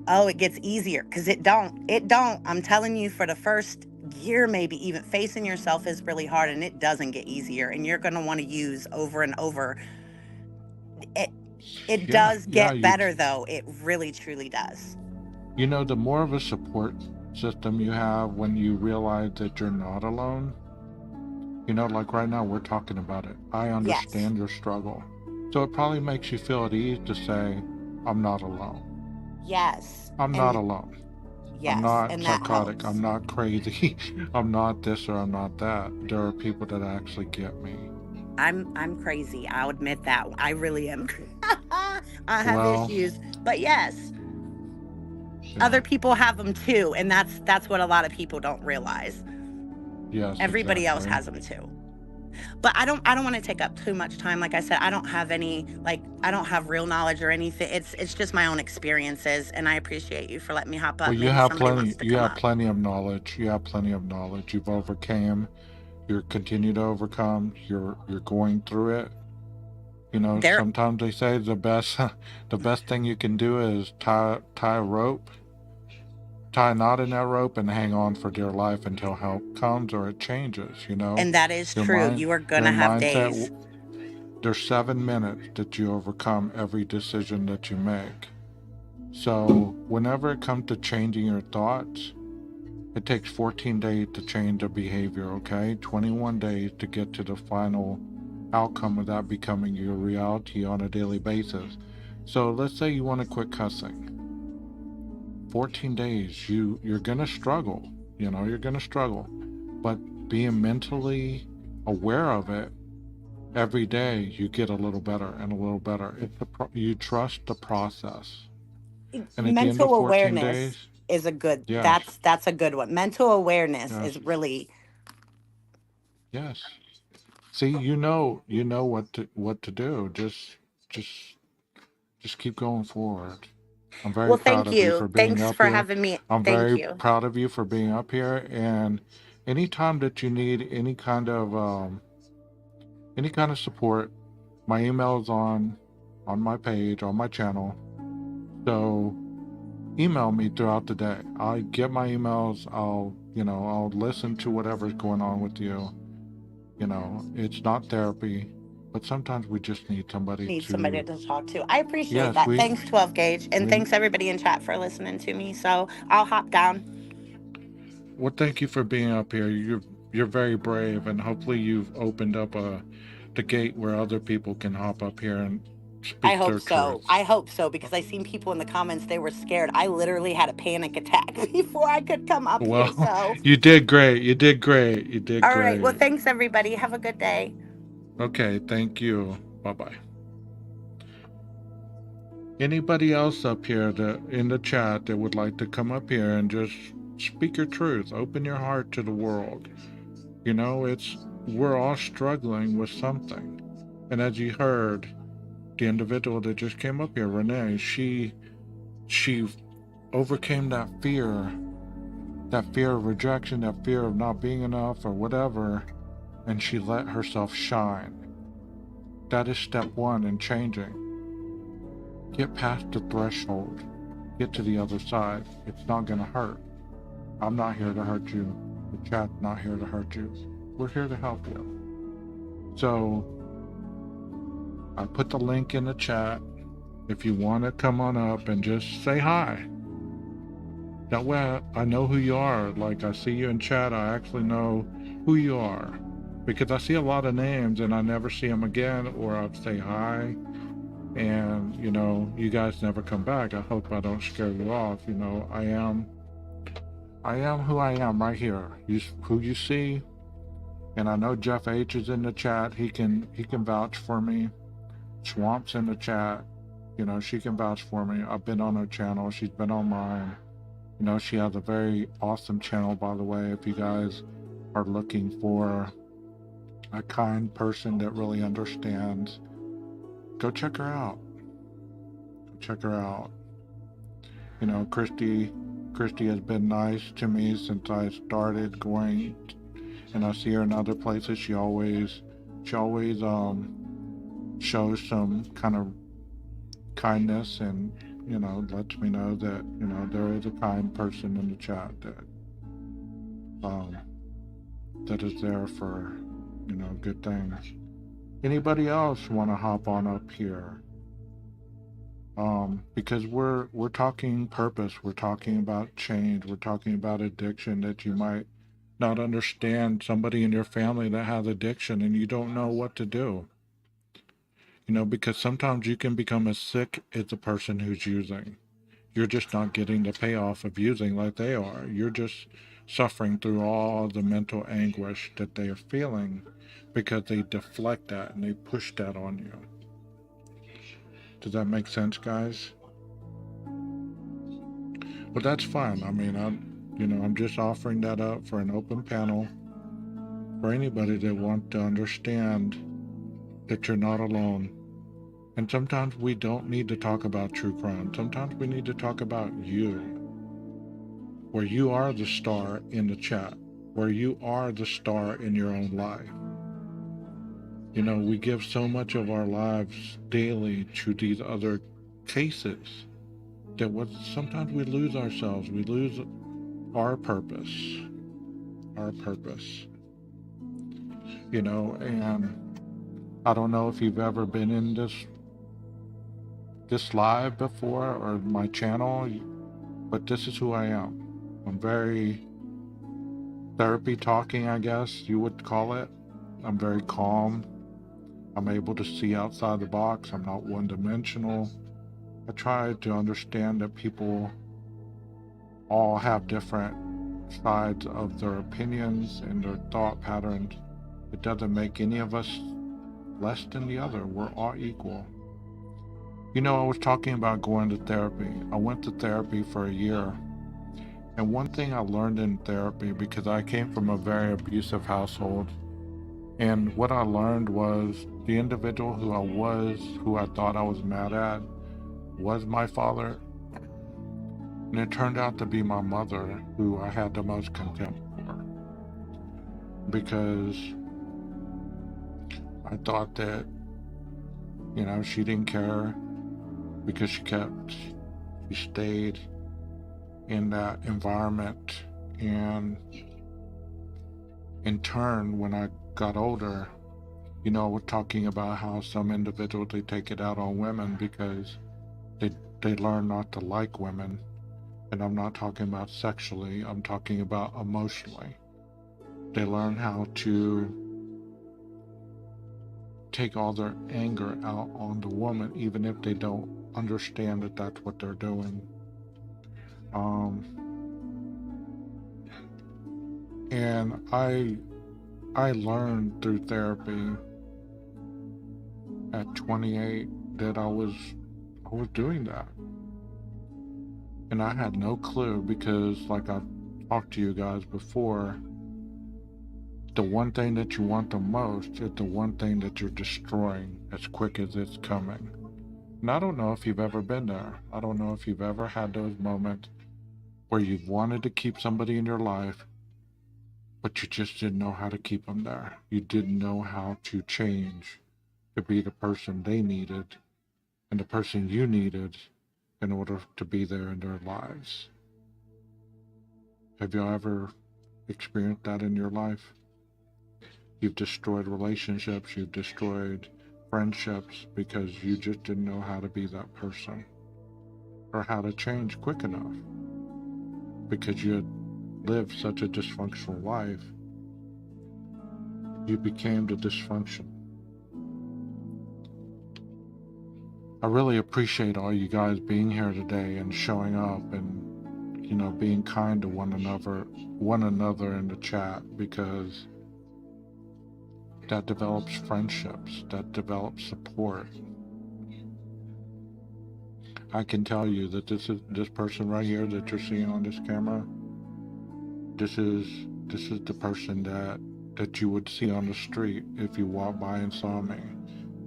oh, it gets easier, because it don't. It don't. I'm telling you, for the first year, maybe even facing yourself is really hard, and it doesn't get easier. And you're gonna want to use over and over. It it Yeah, does yeah. get better though. It really truly does. The more of a support system you have when you realize that you're not alone, like right now we're talking about it. I Yes. understand your struggle. So it probably makes you feel at ease to say, I'm not alone. Yes. I'm not And alone. I'm yes, not and that psychotic. I'm helps. not crazy. I'm not this or I'm not that. There are people that actually get me. I'm crazy. I'll admit that. I really am. I have Well, issues. But yes, yeah. other people have them too, and that's what a lot of people don't realize. Yes, Everybody else exactly. has them too. But I don't want to take up too much time. Like I said, I don't have any, like, I don't have real knowledge or anything. It's just my own experiences, and I appreciate you for letting me hop Well, up. Maybe somebody wants to you come have up. plenty of knowledge. You have plenty of knowledge. You've overcame. You're continue to overcome. You're going through it. There Sometimes they say the best the best thing you can do is tie a rope, tie a knot in that rope, and hang on for dear life until help comes or it changes. And that is Your true. mind, You are going your to have mindset. days. There's 7 minutes that you overcome every decision that you make. So whenever it comes to changing your thoughts, it takes 14 days to change a behavior, okay? 21 days to get to the final outcome of that becoming your reality on a daily basis. So let's say you want to quit cussing. 14 days, you're going to struggle. You're going to struggle. But being mentally aware of it every day, you get a little better and a little better. You trust the process. And at the end of Mental 14 awareness days, is a good, yes, that's a good one. Mental awareness yes, is really, yes. See, you know what to do. Just just keep going forward. I'm very well, proud thank of you you. for being Thanks up for here. having me. I'm Thank very you. proud of you for being up here. And anytime that you need any kind of support, my email is on my page on my channel. So email me throughout the day. I get my emails. I'll listen to whatever's going on with you. It's not therapy, but sometimes we just need somebody Need somebody to. to talk to. I appreciate Yes, that. Thanks, 12 Gauge. And we thanks, everybody in chat, for listening to me. So I'll hop down. well, thank you for being up here. You're very brave, and hopefully you've opened up the gate where other people can hop up here and I speak hope their so. truth. I hope so, because I seen people in the comments, they were scared. I literally had a panic attack before I could come up here. Well, So, you did great. You did great. You did all right. Well, great. thanks, everybody. Have a good day. Okay, thank you. Bye bye. Anybody else up here that in the chat that would like to come up here and just speak your truth, open your heart to the world. It's we're all struggling with something. And as you heard, the individual that just came up here, Renee, she overcame that fear of rejection, that fear of not being enough or whatever, and she let herself shine. That is step one in changing. Get past the threshold. Get to the other side. It's not going to hurt. I'm not here to hurt you. The chat's not here to hurt you. We're here to help you. So I put the link in the chat. If you want to come on up and just say hi. That way I know who you are. Like I see you in chat, I actually know who you are. Because I see a lot of names and I never see them again, or I'll say hi and you guys never come back. I hope I don't scare you off. I am who I am right here. Who you see, and I know Jeff H is in the chat. He can vouch for me. Swamp's in the chat. She can vouch for me. I've been on her channel. She's been on mine. She has a very awesome channel, by the way, if you guys are looking for a kind person that really understands go check her out. Go check her out. You know, Christy has been nice to me since I started going, and I see her in other places. She always shows some kind of kindness, and lets me know that there is a kind person in the chat um, that is there for good things. Anybody else want to hop on up here? Because we're talking purpose, we're talking about change, we're talking about addiction, that you might not understand somebody in your family that has addiction and you don't know what to do. Because sometimes you can become as sick as the person who's using. You're just not getting the payoff of using like they are. You're just suffering through all the mental anguish that they are feeling because they deflect that and they push that on you. Does that make sense, guys? But that's fine. I mean, I'm just offering that up for an open panel for anybody that wants to understand that you're not alone. And sometimes we don't need to talk about true crime. Sometimes we need to talk about you, where you are the star in the chat, where you are the star in your own life. We give so much of our lives daily to these other cases that sometimes we lose ourselves. We lose our purpose. Our purpose. And I don't know if you've ever been in this live before or my channel, but this is who I am. I'm very therapy talking, I guess you would call it. I'm very calm. I'm able to see outside the box. I'm not one-dimensional. I try to understand that people all have different sides of their opinions and their thought patterns. It doesn't make any of us less than the other. We're all equal. I was talking about going to therapy. I went to therapy for a year. And one thing I learned in therapy, because I came from a very abusive household, and what I learned was the individual who I thought I was mad at, was my father. And it turned out to be my mother who I had the most contempt for. Because I thought that, she didn't care, because she stayed in that environment. And in turn, when I got older, we're talking about how some individuals, they take it out on women because they learn not to like women. And I'm not talking about sexually, I'm talking about emotionally. They learn how to take all their anger out on the woman, even if they don't understand that that's what they're doing. And I learned through therapy at 28 that I was doing that. And I had no clue, because like I've talked to you guys before, the one thing that you want the most is the one thing that you're destroying as quick as it's coming. And I don't know if you've ever been there. I don't know if you've ever had those moments where you've wanted to keep somebody in your life, but you just didn't know how to keep them there. You didn't know how to change to be the person they needed and the person you needed in order to be there in their lives. Have you ever experienced that in your life? You've destroyed relationships, you've destroyed friendships because you just didn't know how to be that person, or how to change quick enough, because you had lived such a dysfunctional life. You became the dysfunction. I really appreciate all you guys being here today and showing up and being kind to one another in the chat, because that develops friendships, that develops support. I can tell you that this person right here that you're seeing on this camera, this is the person that you would see on the street if you walked by and saw me.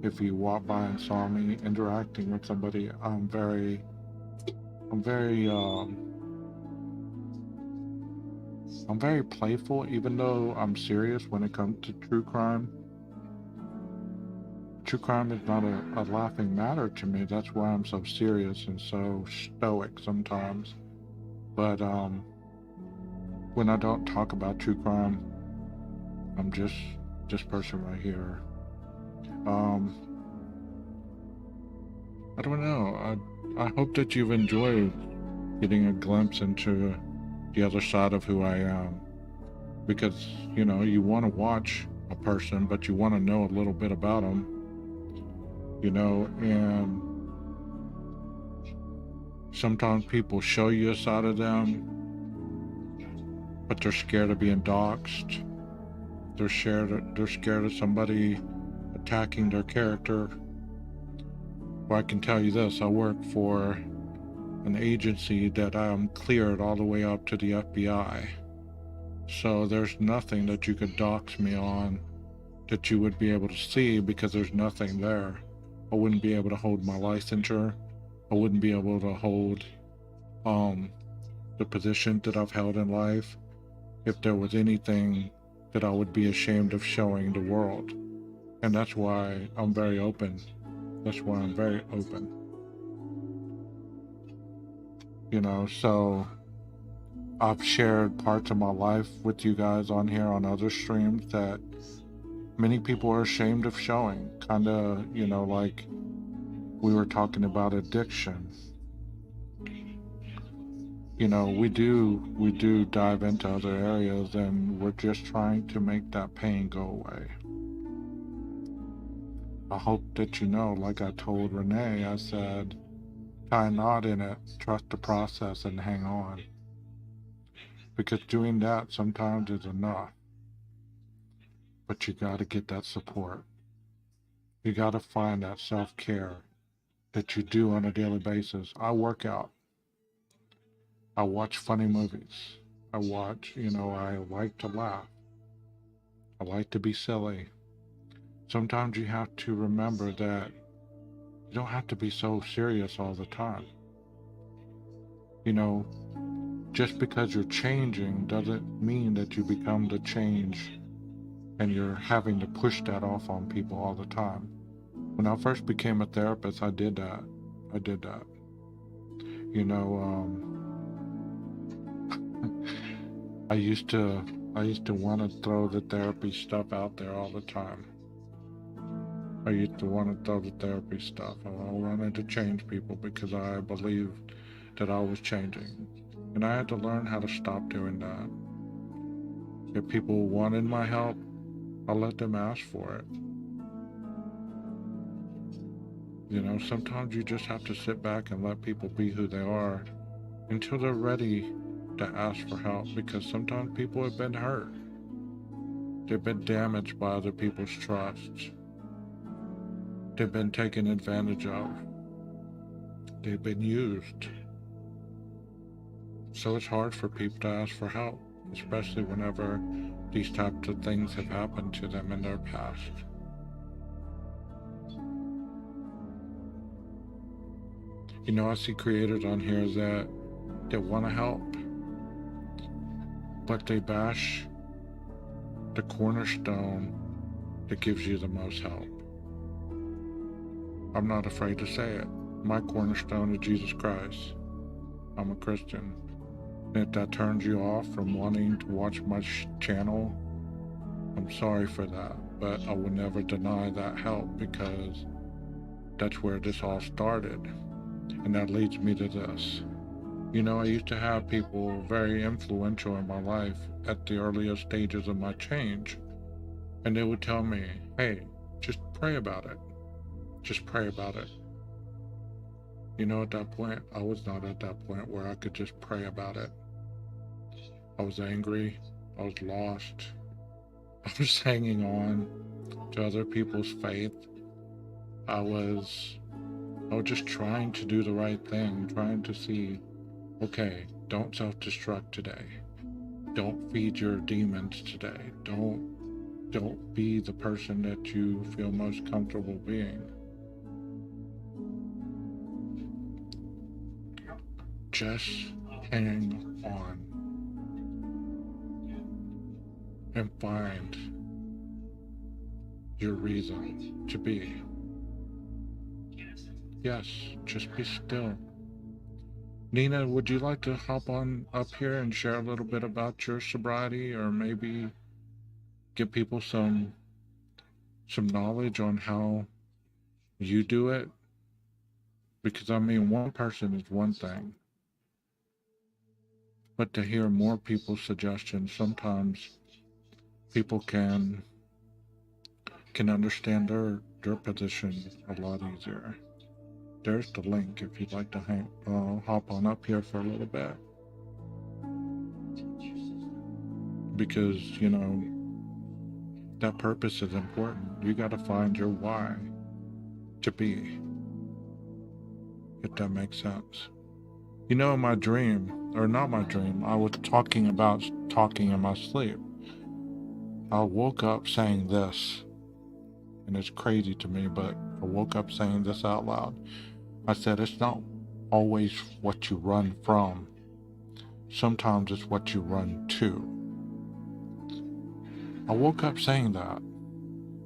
If you walk by and saw me interacting with somebody, I'm very I'm very playful, even though I'm serious when it comes to true crime. True crime is not a laughing matter to me. That's why I'm so serious and so stoic sometimes. But when I don't talk about true crime, I'm just this person right here. Um, I don't know. I hope that you've enjoyed getting a glimpse into the other side of who I am. Because, you want to watch a person, but you want to know a little bit about them, and sometimes people show you a side of them, but they're scared of being doxxed. They're scared of somebody attacking their character. Well, I can tell you this, I work for an agency that I'm cleared all the way up to the FBI. So there's nothing that you could dox me on that you would be able to see, because there's nothing there. I wouldn't be able to hold my licensure. I wouldn't be able to hold the position that I've held in life if there was anything that I would be ashamed of showing the world. And that's why I'm very open. That's why I'm very open. So I've shared parts of my life with you guys on here on other streams that many people are ashamed of showing. Kind of, like we were talking about addiction. We do dive into other areas, and we're just trying to make that pain go away. I hope that like I told Renee, I said, tie a knot in it, trust the process, and hang on. Because doing that sometimes is enough. But you gotta get that support. You gotta find that self-care that you do on a daily basis. I work out. I watch funny movies. I like to laugh. I like to be silly. Sometimes you have to remember that you don't have to be so serious all the time. Just because you're changing doesn't mean that you become the change and you're having to push that off on people all the time. When I first became a therapist, I did that. I used to want to throw the therapy stuff out there all the time. I used to want to throw the therapy stuff. I wanted to change people because I believed that I was changing. And I had to learn how to stop doing that. If people wanted my help, I let them ask for it. Sometimes you just have to sit back and let people be who they are until they're ready to ask for help, because sometimes people have been hurt. They've been damaged by other people's trust. They've been taken advantage of. They've been used. So it's hard for people to ask for help, especially whenever these types of things have happened to them in their past. I see creators on here that want to help, but they bash the cornerstone that gives you the most help. I'm not afraid to say it. My cornerstone is Jesus Christ. I'm a Christian. And if that turns you off from wanting to watch my channel, I'm sorry for that, but I will never deny that help, because that's where this all started. And that leads me to this. I used to have people very influential in my life at the earliest stages of my change. And they would tell me, hey, just pray about it. Just pray about it. At that point, I was not at that point where I could just pray about it. I was angry. I was lost. I was hanging on to other people's faith. I was just trying to do the right thing, trying to see, okay, don't self-destruct today. Don't feed your demons today. Don't Don't be the person that you feel most comfortable being. Just hang on and find your reason to be. Yes, just be still. Nina, would you like to hop on up here and share a little bit about your sobriety, or maybe give people some knowledge on how you do it? Because I mean, one person is one thing, but to hear more people's suggestions, sometimes people can understand their position a lot easier. There's the link if you'd like to hop on up here for a little bit. Because, you know, that purpose is important. You got to find your why to be, if that makes sense. You know, my dream, or not my dream, I was talking in my sleep. I woke up saying this, and it's crazy to me, but I woke up saying this out loud. I said, it's not always what you run from. Sometimes it's what you run to. I woke up saying that,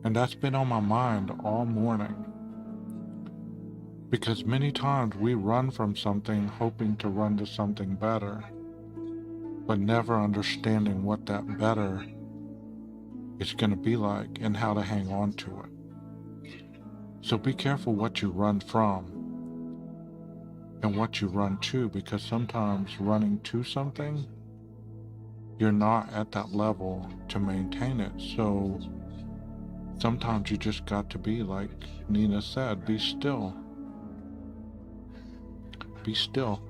and that's been on my mind all morning. Because many times we run from something hoping to run to something better, but never understanding what that better is going to be like and how to hang on to it. So be careful what you run from and what you run to, because sometimes running to something, you're not at that level to maintain it. So sometimes you just got to be, like Nina said, be still. Be still.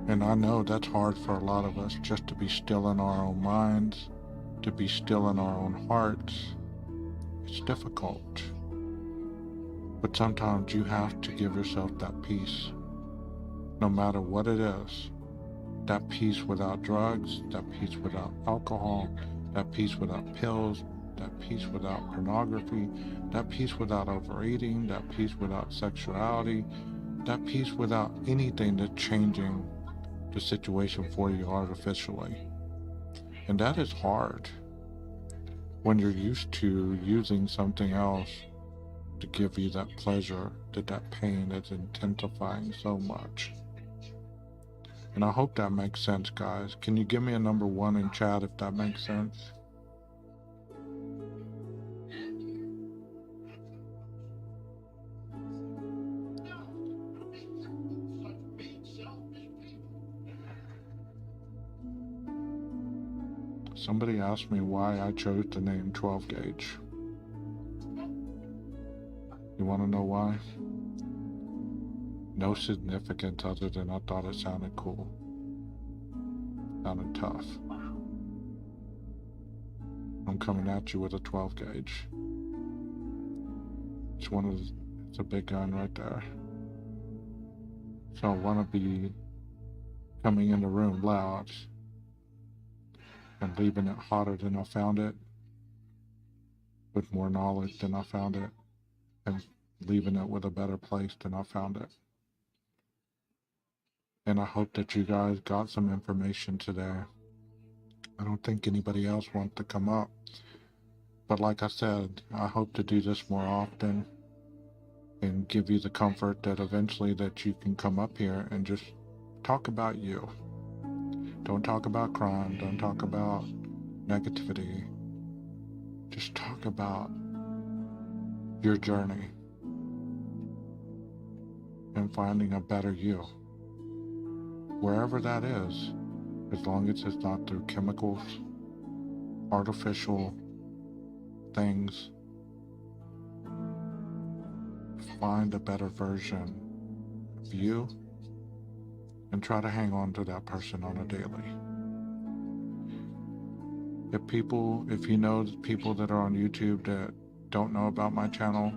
And I know that's hard for a lot of us, just to be still in our own minds, to be still in our own hearts. It's difficult. But sometimes you have to give yourself that peace, no matter what it is. That peace without drugs, that peace without alcohol, that peace without pills, that peace without pornography, that peace without overeating, that peace without sexuality, that peace without anything that's changing the situation for you artificially. And that is hard when you're used to using something else to give you that pleasure, that pain is intensifying so much. And I hope that makes sense, guys. Can you give me a number 1 in chat if that makes sense? Somebody asked me why I chose the name 12 Gauge. You want to know why? No significance other than I thought it sounded cool. Sounded tough. I'm coming at you with a 12 gauge. It's a big gun right there. So I want to be coming in the room loud and leaving it hotter than I found it, with more knowledge than I found it, and leaving it with a better place than I found it. And I hope that you guys got some information today. I don't think anybody else wants to come up. But like I said, I hope to do this more often and give you the comfort that eventually that you can come up here and just talk about you. Don't talk about crime. Don't talk about negativity. Just talk about your journey and finding a better you. Wherever that is, as long as it's not through chemicals, artificial things. Find a better version of you and try to hang on to that person on a daily. If you know people that are on YouTube that don't know about my channel,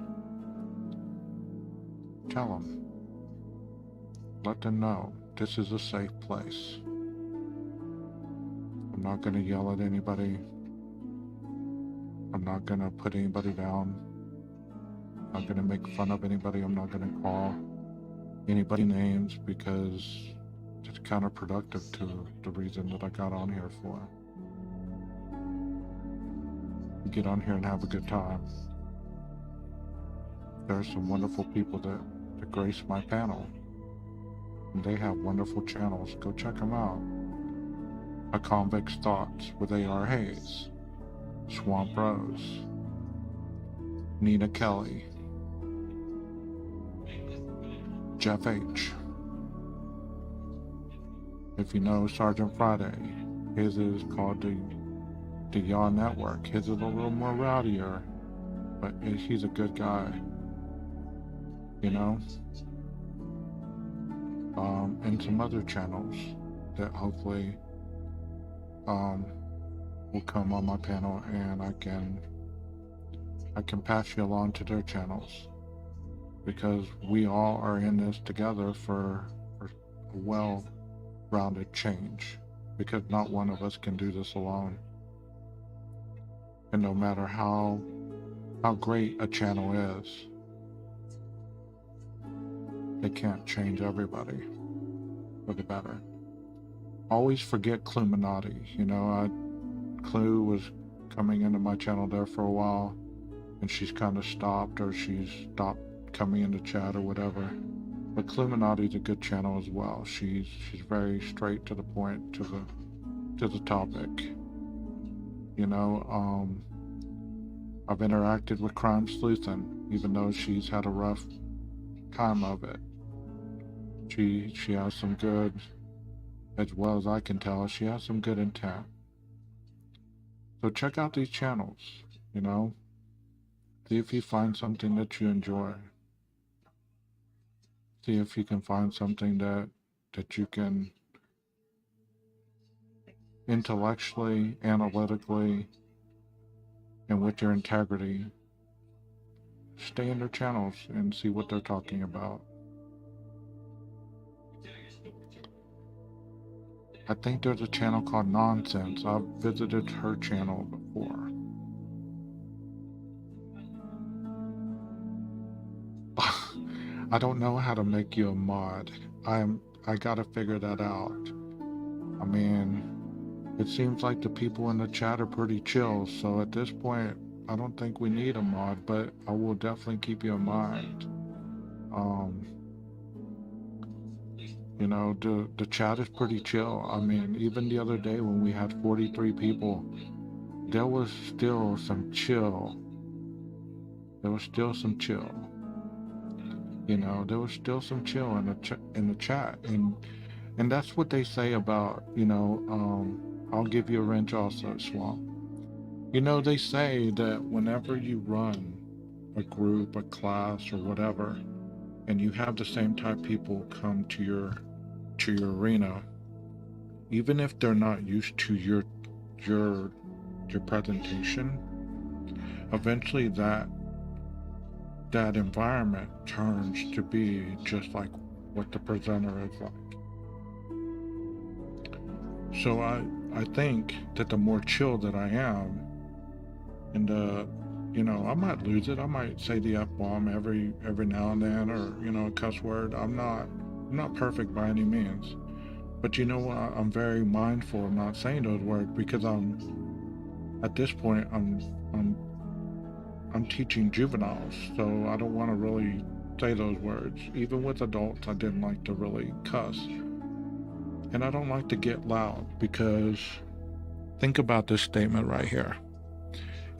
tell them. Let them know this is a safe place. I'm not going to yell at anybody. I'm not going to put anybody down. I'm not going to make fun of anybody. I'm not going to call anybody names because it's counterproductive to the reason that I got on here for. Get on here and have a good time. There are some wonderful people that grace my panel. And they have wonderful channels. Go check them out. A Convict's Thoughts with A.R. Hayes, Swamp Rose, Nina Kelly, Jeff H. If you know Sergeant Friday, his is called the Yaw Network. His is a little more rowdier, but he's a good guy, you know? And some other channels that hopefully will come on my panel, and I can pass you along to their channels, because we all are in this together for a well-rounded change, because not one of us can do this alone. And no matter how great a channel is, it can't change everybody for the better. Always forget Cluminati. You know, Clue was coming into my channel there for a while, and she's kind of stopped, or she's stopped coming into chat or whatever. But Cluminati's a good channel as well. She's very straight to the point, to the topic. You know, I've interacted with Crime Sleuthin, even though she's had a rough time of it. She has some good, as well as I can tell, she has some good intent. So check out these channels, you know. See if you find something that you enjoy. See if you can find something that you can intellectually, analytically, and with your integrity, stay in their channels and see what they're talking about. I think there's a channel called Nonsense. I've visited her channel before. I don't know how to make you a mod. I gotta figure that out. I mean, it seems like the people in the chat are pretty chill, so at this point, I don't think we need a mod, but I will definitely keep you in mind. You know, the chat is pretty chill. I mean, even the other day when we had 43 people, there was still some chill. There was still some chill. You know, there was still some chill in the chat, and that's what they say about, you know. I'll give you a wrench also, Swamp. You know, they say that whenever you run a group, a class, or whatever, and you have the same type of people come to your arena, even if they're not used to your presentation, eventually that environment turns to be just like what the presenter is like. So I think that the more chill that I am, and you know, I might lose it. I might say the F-bomb every now and then, or, you know, a cuss word. I'm not perfect by any means, but you know what? I'm very mindful of not saying those words, because at this point I'm teaching juveniles, so I don't want to really say those words. Even with adults, I didn't like to really cuss. And I don't like to get loud, because think about this statement right here.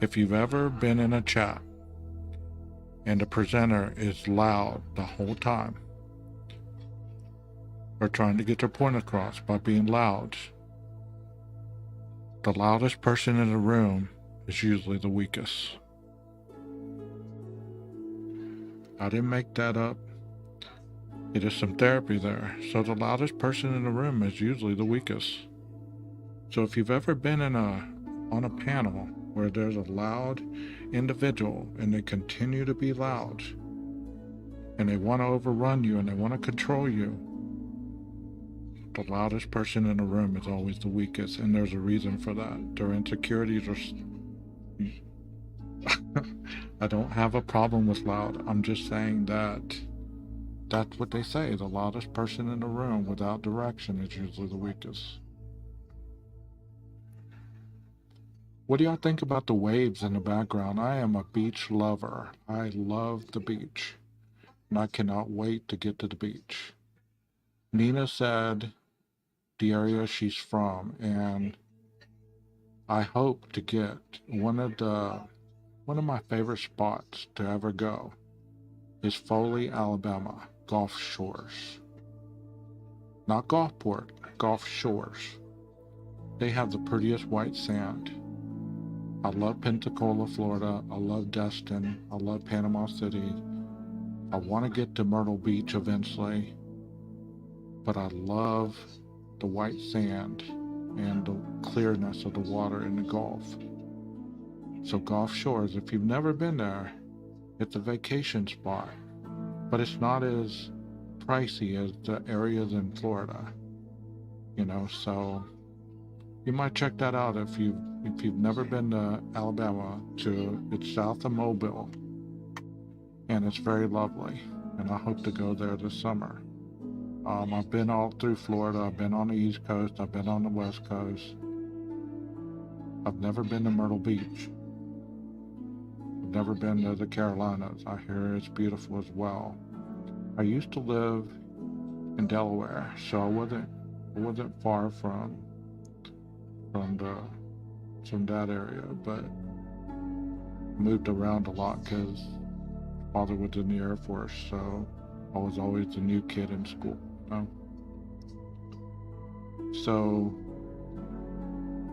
If you've ever been in a chat and the presenter is loud the whole time, or trying to get their point across by being loud, the loudest person in the room is usually the weakest. I didn't make that up. It is some therapy there. So the loudest person in the room is usually the weakest. So if you've ever been on a panel where there's a loud individual and they continue to be loud, and they want to overrun you and they want to control you, the loudest person in the room is always the weakest, and there's a reason for that. Their insecurities I don't have a problem with loud. I'm just saying that that's what they say. The loudest person in the room without direction is usually the weakest. What do y'all think about the waves in the background? I am a beach lover. I love the beach, and I cannot wait to get to the beach. Nina said the area she's from, and I hope to get one of my favorite spots to ever go is Foley, Alabama, Gulf Shores. Not Gulfport, Gulf Shores. They have the prettiest white sand. I love Pensacola, Florida. I love Destin. I love Panama City. I want to get to Myrtle Beach eventually, but I love the white sand and the clearness of the water in the Gulf. So Gulf Shores, if you've never been there, it's a vacation spot, but it's not as pricey as the areas in Florida, so you might check that out if you've never been to Alabama. It's south of Mobile, and it's very lovely, and I hope to go there this summer. I've been all through Florida. I've been on the East Coast. I've been on the West Coast. I've never been to Myrtle Beach. I've never been to the Carolinas. I hear it's beautiful as well. I used to live in Delaware, so I wasn't far from that area, but moved around a lot because father was in the Air Force, so I was always the new kid in school. So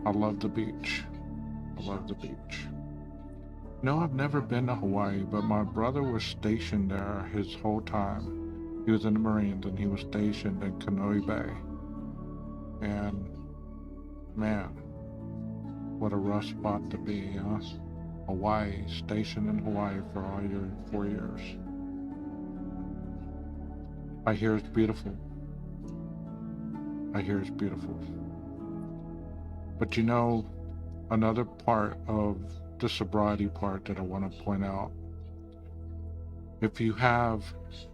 I love the beach. I love the beach. No, I've never been to Hawaii, but my brother was stationed there his whole time. He was in the Marines, and he was stationed in Kenoi Bay. And man, what a rough spot to be, huh? Hawaii, stationed in Hawaii for all your 4 years. I hear it's beautiful. I hear it's beautiful. But another part of the sobriety part that I want to point out, if you have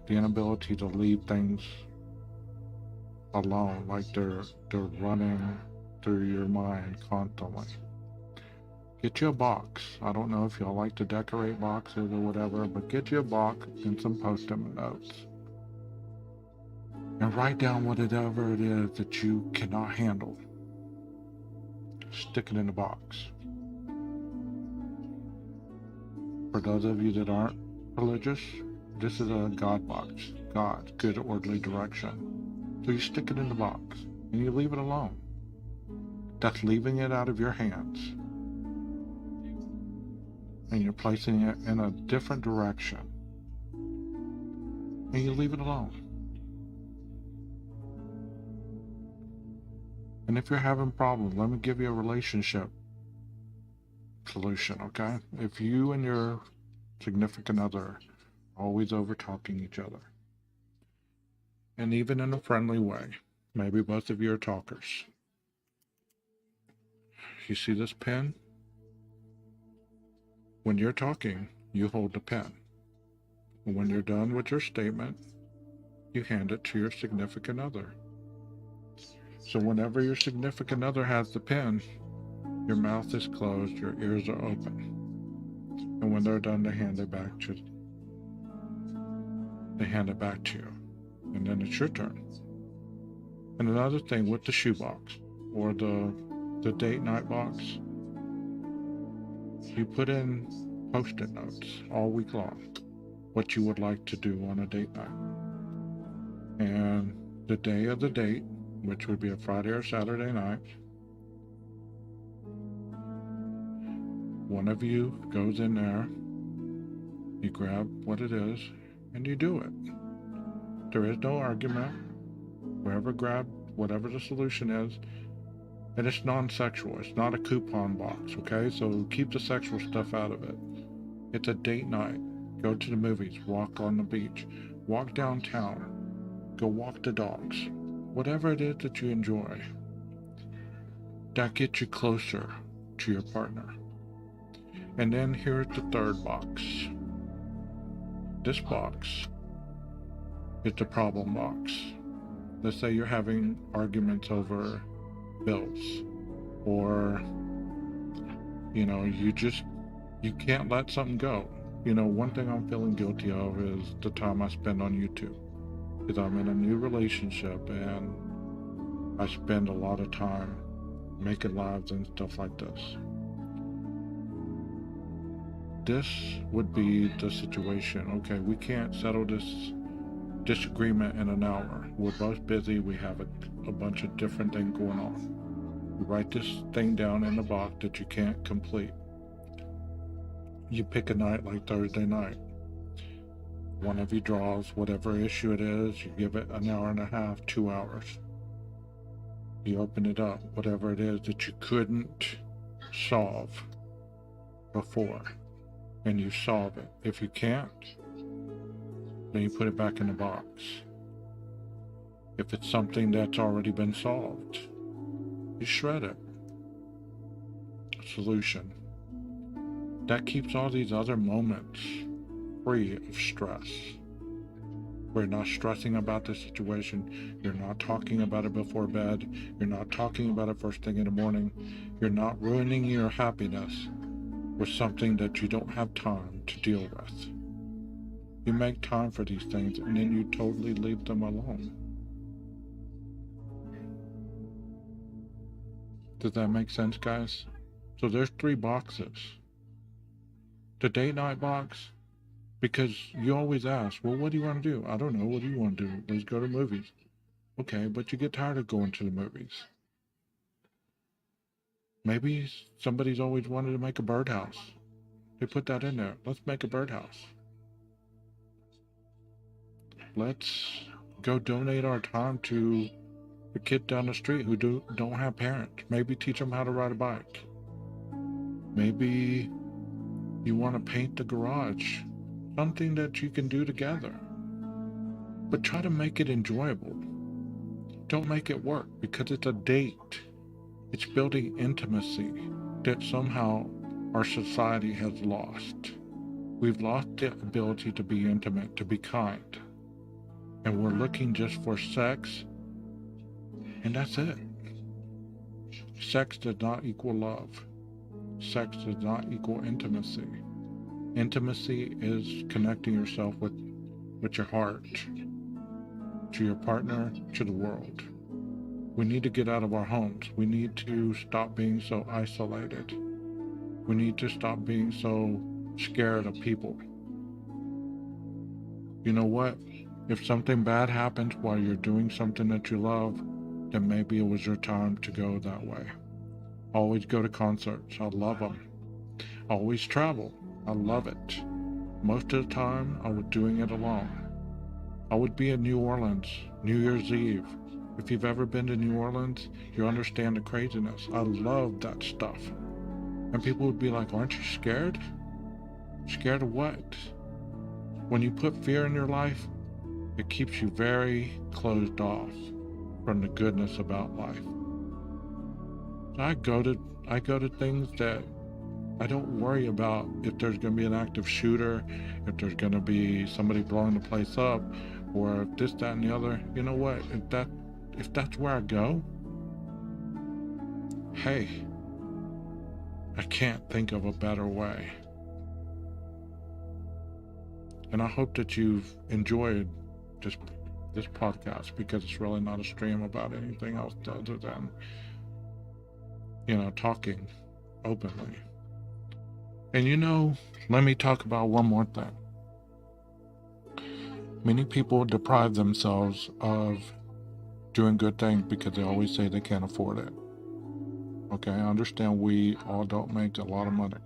the inability to leave things alone, like they're running through your mind constantly, get you a box. I don't know if y'all like to decorate boxes or whatever, but get you a box and some post-it notes. And write down whatever it is that you cannot handle. Stick it in the box. For those of you that aren't religious, this is a God box. God, good orderly direction. So you stick it in the box and you leave it alone. That's leaving it out of your hands. And you're placing it in a different direction. And you leave it alone. And if you're having problems, let me give you a relationship solution, okay? If you and your significant other are always over talking each other, and even in a friendly way, maybe both of you are talkers. You see this pen? When you're talking, you hold the pen. And when you're done with your statement, you hand it to your significant other. So whenever your significant other has the pen, your mouth is closed, your ears are open. And when they're done, they hand it back to you. And then it's your turn. And another thing with the shoebox or the date night box, you put in post-it notes all week long what you would like to do on a date night. And the day of the date, which would be a Friday or Saturday night, one of you goes in there, you grab what it is, and you do it. There is no argument. Whoever grabbed whatever the solution is, and it's non-sexual. It's not a coupon box, okay? So keep the sexual stuff out of it. It's a date night. Go to the movies, walk on the beach, walk downtown, go walk the dogs. Whatever it is that you enjoy, that gets you closer to your partner. And then here's the third box. This box is the problem box. Let's say you're having arguments over bills, or you can't let something go. One thing I'm feeling guilty of is the time I spend on YouTube, because I'm in a new relationship and I spend a lot of time making lives and stuff like this. This would be the situation. Okay, we can't settle this disagreement in an hour. We're both busy. We have a bunch of different things going on. You write this thing down in the box that you can't complete. You pick a night like Thursday night. One of you draws whatever issue it is. You give it an hour and a half, 2 hours. You open it up, whatever it is that you couldn't solve before, and you solve it. If you can't, then you put it back in the box. If it's something that's already been solved, you shred it. Solution. That keeps all these other moments free of stress. We're not stressing about the situation. You're not talking about it before bed. You're not talking about it first thing in the morning. You're not ruining your happiness with something that you don't have time to deal with. You make time for these things and then you totally leave them alone. Does that make sense, guys? So there's 3 boxes. The date night box, because you always ask, well, what do you want to do? I don't know. What do you want to do? Let's go to movies. Okay, but you get tired of going to the movies. Maybe somebody's always wanted to make a birdhouse. They put that in there. Let's make a birdhouse. Let's go donate our time to the kid down the street who don't have parents. Maybe teach them how to ride a bike. Maybe you want to paint the garage. Something that you can do together. But try to make it enjoyable. Don't make it work, because it's a date. It's building intimacy that somehow our society has lost. We've lost the ability to be intimate, to be kind. And we're looking just for sex, and that's it. Sex does not equal love. Sex does not equal intimacy. Intimacy is connecting yourself with your heart, to your partner, to the world. We need to get out of our homes. We need to stop being so isolated. We need to stop being so scared of people. You know what? If something bad happens while you're doing something that you love, then maybe it was your time to go that way. Always go to concerts. I love them. Always travel. I love it. Most of the time, I was doing it alone. I would be in New Orleans, New Year's Eve. If you've ever been to New Orleans, you understand the craziness. I love that stuff. And people would be like, aren't you scared? Scared of what? When you put fear in your life, it keeps you very closed off from the goodness about life. I go to things that I don't worry about if there's going to be an active shooter, if there's going to be somebody blowing the place up, or if this, that, and the other. You know what? If that's where I go, hey, I can't think of a better way. And I hope that you've enjoyed this podcast, because it's really not a stream about anything else other than, talking openly. And let me talk about one more thing. Many people deprive themselves of doing good things because they always say they can't afford it. Okay, I understand we all don't make a lot of money.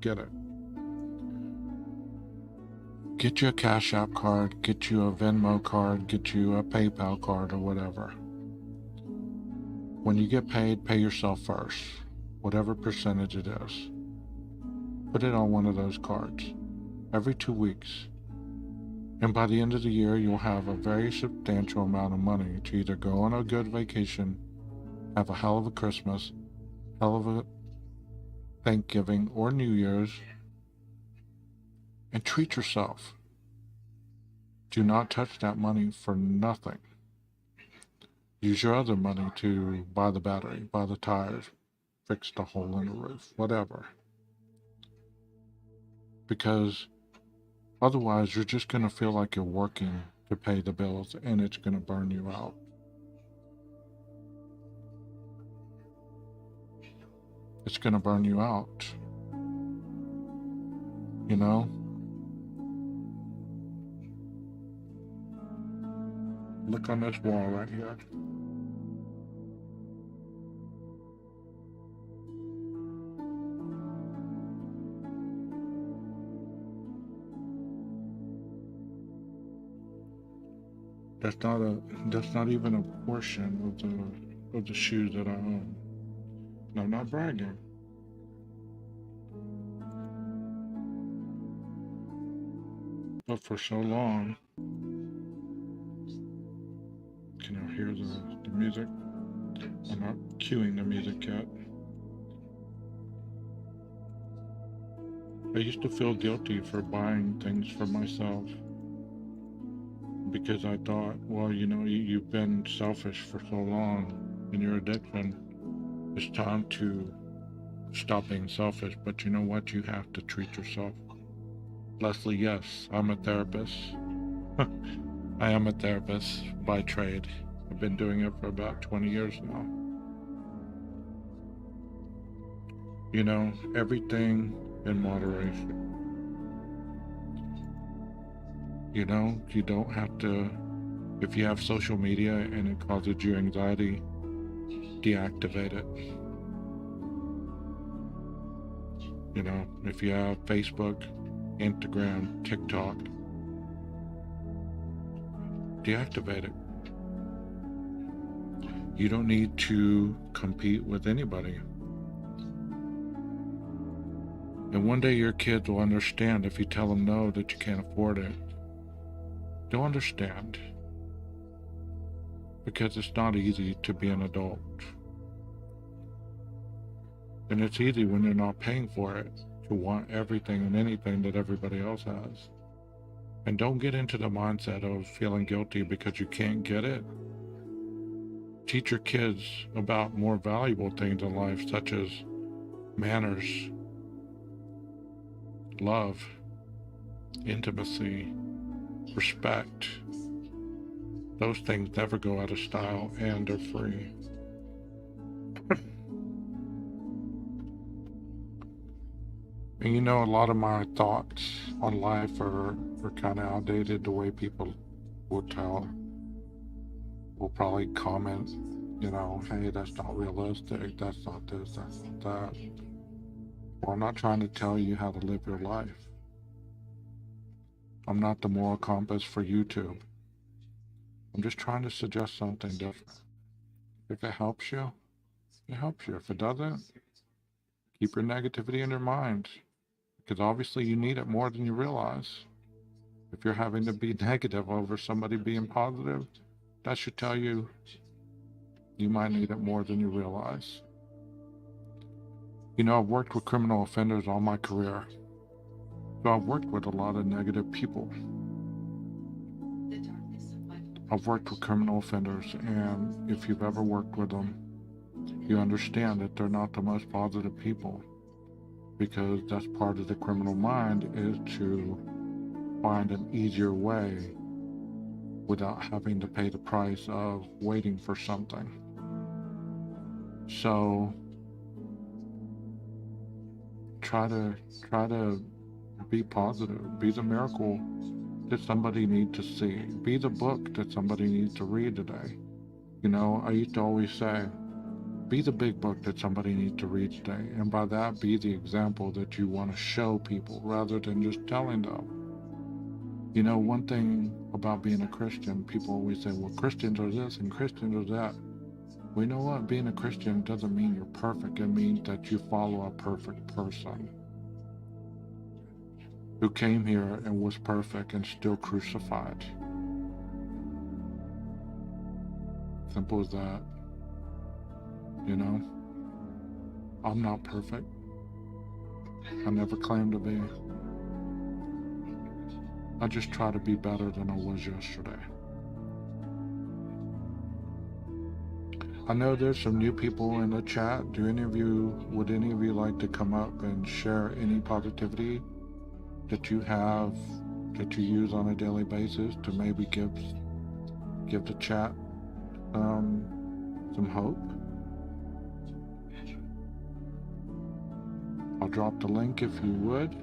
Get it. Get you a Cash App card, get you a Venmo card, get you a PayPal card or whatever. When you get paid, pay yourself first, whatever percentage it is. Put it on one of those cards every 2 weeks. And by the end of the year, you'll have a very substantial amount of money to either go on a good vacation, have a hell of a Christmas, hell of a Thanksgiving or New Year's, and treat yourself. Do not touch that money for nothing. Use your other money to buy the battery, buy the tires, fix the hole in the roof, whatever. Because otherwise, you're just going to feel like you're working to pay the bills, and it's going to burn you out. It's going to burn you out. You know? Look on this wall right here. That's not even a portion of the shoes that I own. And I'm not bragging. But for so long, can you hear the music? I'm not cueing the music yet. I used to feel guilty for buying things for myself because I thought, well, you've been selfish for so long in your addiction. It's time to stop being selfish, but you know what? You have to treat yourself. Leslie, yes, I'm a therapist. I am a therapist by trade. I've been doing it for about 20 years now. Everything in moderation. You don't have to, if you have social media and it causes you anxiety, deactivate it. If you have Facebook, Instagram, TikTok, deactivate it. You don't need to compete with anybody. And one day your kids will understand if you tell them no, that you can't afford it. They'll understand. Because it's not easy to be an adult. And it's easy when you're not paying for it to want everything and anything that everybody else has. And don't get into the mindset of feeling guilty because you can't get it. Teach your kids about more valuable things in life, such as manners, love, intimacy, respect. Those things never go out of style and are free. And a lot of my thoughts on life are kind of outdated. The way people will probably comment, hey, that's not realistic, that's not this, that's not that. Well, I'm not trying to tell you how to live your life. I'm not the moral compass for YouTube. I'm just trying to suggest something different. If it helps you, it helps you. If it doesn't, keep your negativity in your mind. Because obviously you need it more than you realize. If you're having to be negative over somebody being positive, that should tell you you might need it more than you realize. I've worked with criminal offenders all my career. So I've worked with a lot of negative people. I've worked with criminal offenders, and if you've ever worked with them, you understand that they're not the most positive people. Because that's part of the criminal mind, is to find an easier way without having to pay the price of waiting for something. So try to be positive. Be the miracle that somebody needs to see. Be the book that somebody needs to read today. I used to always say, be the big book that somebody needs to read today. And by that, be the example that you want to show people rather than just telling them. One thing about being a Christian, people always say, well, Christians are this and Christians are that. Well, you know what? Being a Christian doesn't mean you're perfect. It means that you follow a perfect person who came here and was perfect and still crucified. Simple as that. I'm not perfect. I never claim to be. I just try to be better than I was yesterday. I know there's some new people in the chat. Would any of you like to come up and share any positivity that you have, that you use on a daily basis to maybe give the chat some hope? I'll drop the link if you would.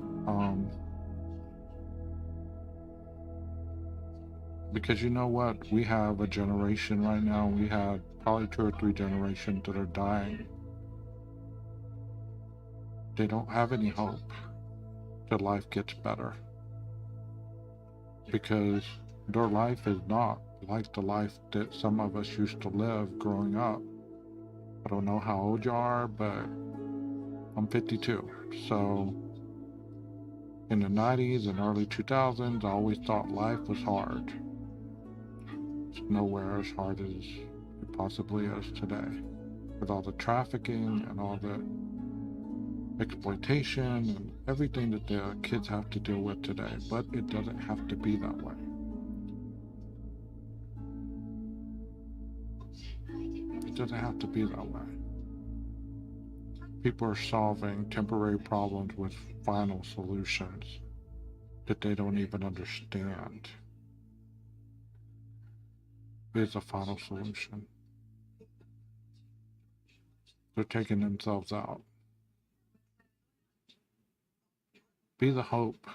Because you know what? We have a generation right now, we have probably 2 or 3 generations that are dying. They don't have any hope that life gets better, because their life is not like the life that some of us used to live growing up. I don't know how old you are, but I'm 52. So in the 90s and early 2000s, I always thought life was hard. It's nowhere as hard as it possibly is today, with all the trafficking and all the exploitation and everything that the kids have to deal with today. But it doesn't have to be that way. It doesn't have to be that way. People are solving temporary problems with final solutions that they don't even understand is a final solution. They're taking themselves out. Be the hope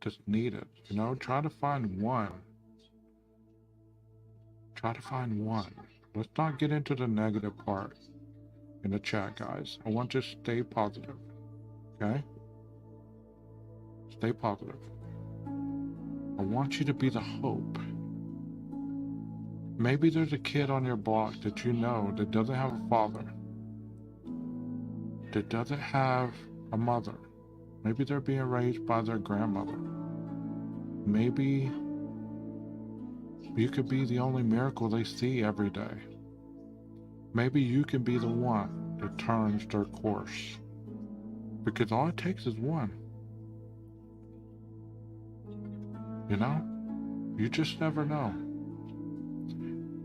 that's needed. Try to find one. Try to find one. Let's not get into the negative part in the chat, guys. I want you to stay positive. Okay? Stay positive. I want you to be the hope. Maybe there's a kid on your block that you know that doesn't have a father, that doesn't have a mother. Maybe they're being raised by their grandmother. Maybe you could be the only miracle they see every day. Maybe you can be the one that turns their course. Because all it takes is one. You just never know.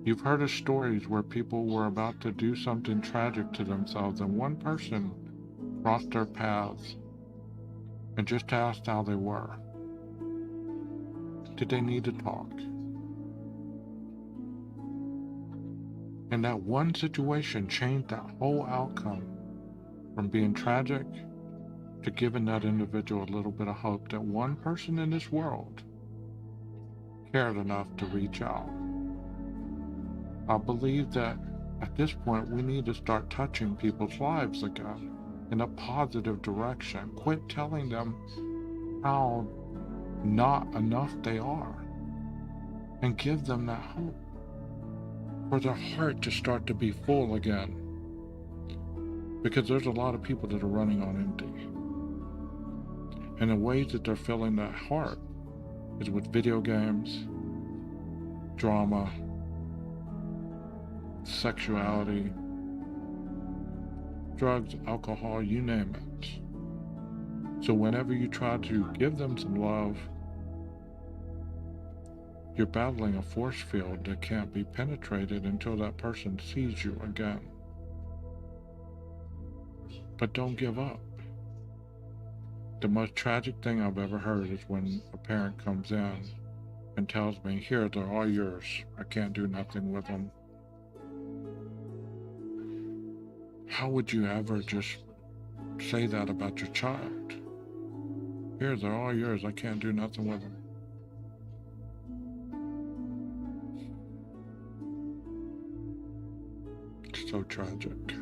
You've heard of stories where people were about to do something tragic to themselves, and one person crossed their paths and just asked how they were. Did they need to talk? And that one situation changed that whole outcome from being tragic to giving that individual a little bit of hope that one person in this world cared enough to reach out. I believe that at this point we need to start touching people's lives again in a positive direction. Quit telling them how not enough they are, and give them that hope for their heart to start to be full again. Because there's a lot of people that are running on empty. And the ways that they're filling that heart is with video games, drama, sexuality, drugs, alcohol, you name it. So whenever you try to give them some love, you're battling a force field that can't be penetrated until that person sees you again. But don't give up. The most tragic thing I've ever heard is when a parent comes in and tells me, "Here, they're all yours. I can't do nothing with them." How would you ever just say that about your child? "Here, they're all yours. I can't do nothing with them." It's so tragic.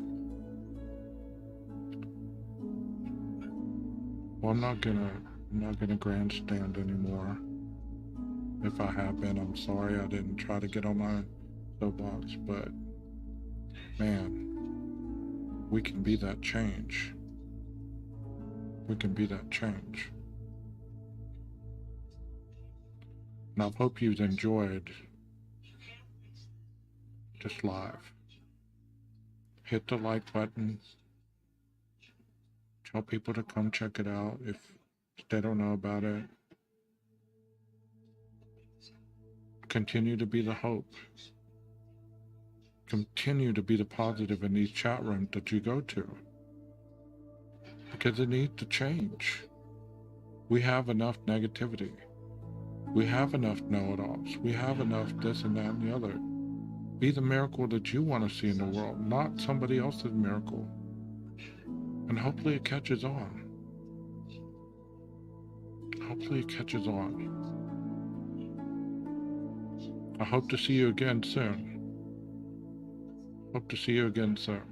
Well, I'm not gonna grandstand anymore. If I have been, I'm sorry. I didn't try to get on my soapbox, but man, we can be that change. We can be that change. And I hope you've enjoyed this live. Hit the like button. Tell people to come check it out if they don't know about it. Continue to be the hope. Continue to be the positive in these chat rooms that you go to. Because it needs to change. We have enough negativity. We have enough know-it-alls. We have enough this and that and the other. Be the miracle that you want to see in the world, not somebody else's miracle. And hopefully it catches on. Hopefully it catches on. I hope to see you again soon. Hope to see you again soon.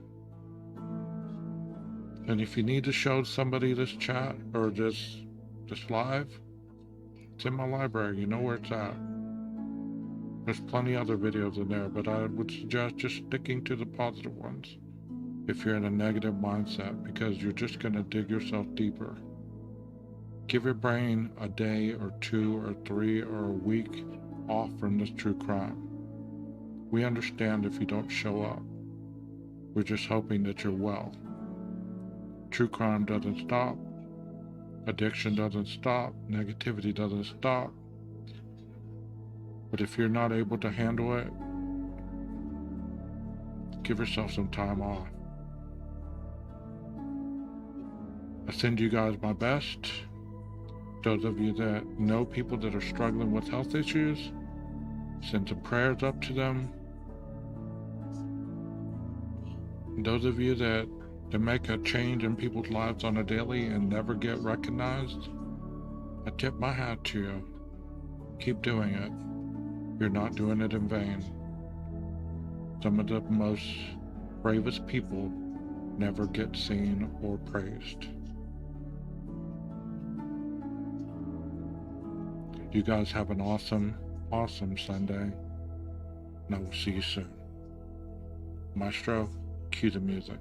And if you need to show somebody this chat or this live, it's in my library. You know where it's at. There's plenty other videos in there, but I would suggest just sticking to the positive ones if you're in a negative mindset, because you're just going to dig yourself deeper. Give your brain a day or 2 or 3 or a week off from this true crime. We understand if you don't show up. We're just hoping that you're well. True crime doesn't stop. Addiction doesn't stop. Negativity doesn't stop. But if you're not able to handle it, give yourself some time off. I send you guys my best. Those of you that know people that are struggling with health issues, send some prayers up to them. And those of you that make a change in people's lives on a daily and never get recognized, I tip my hat to you. Keep doing it. You're not doing it in vain. Some of the most bravest people never get seen or praised. You guys have an awesome, awesome Sunday, and I will see you soon. Maestro, cue the music.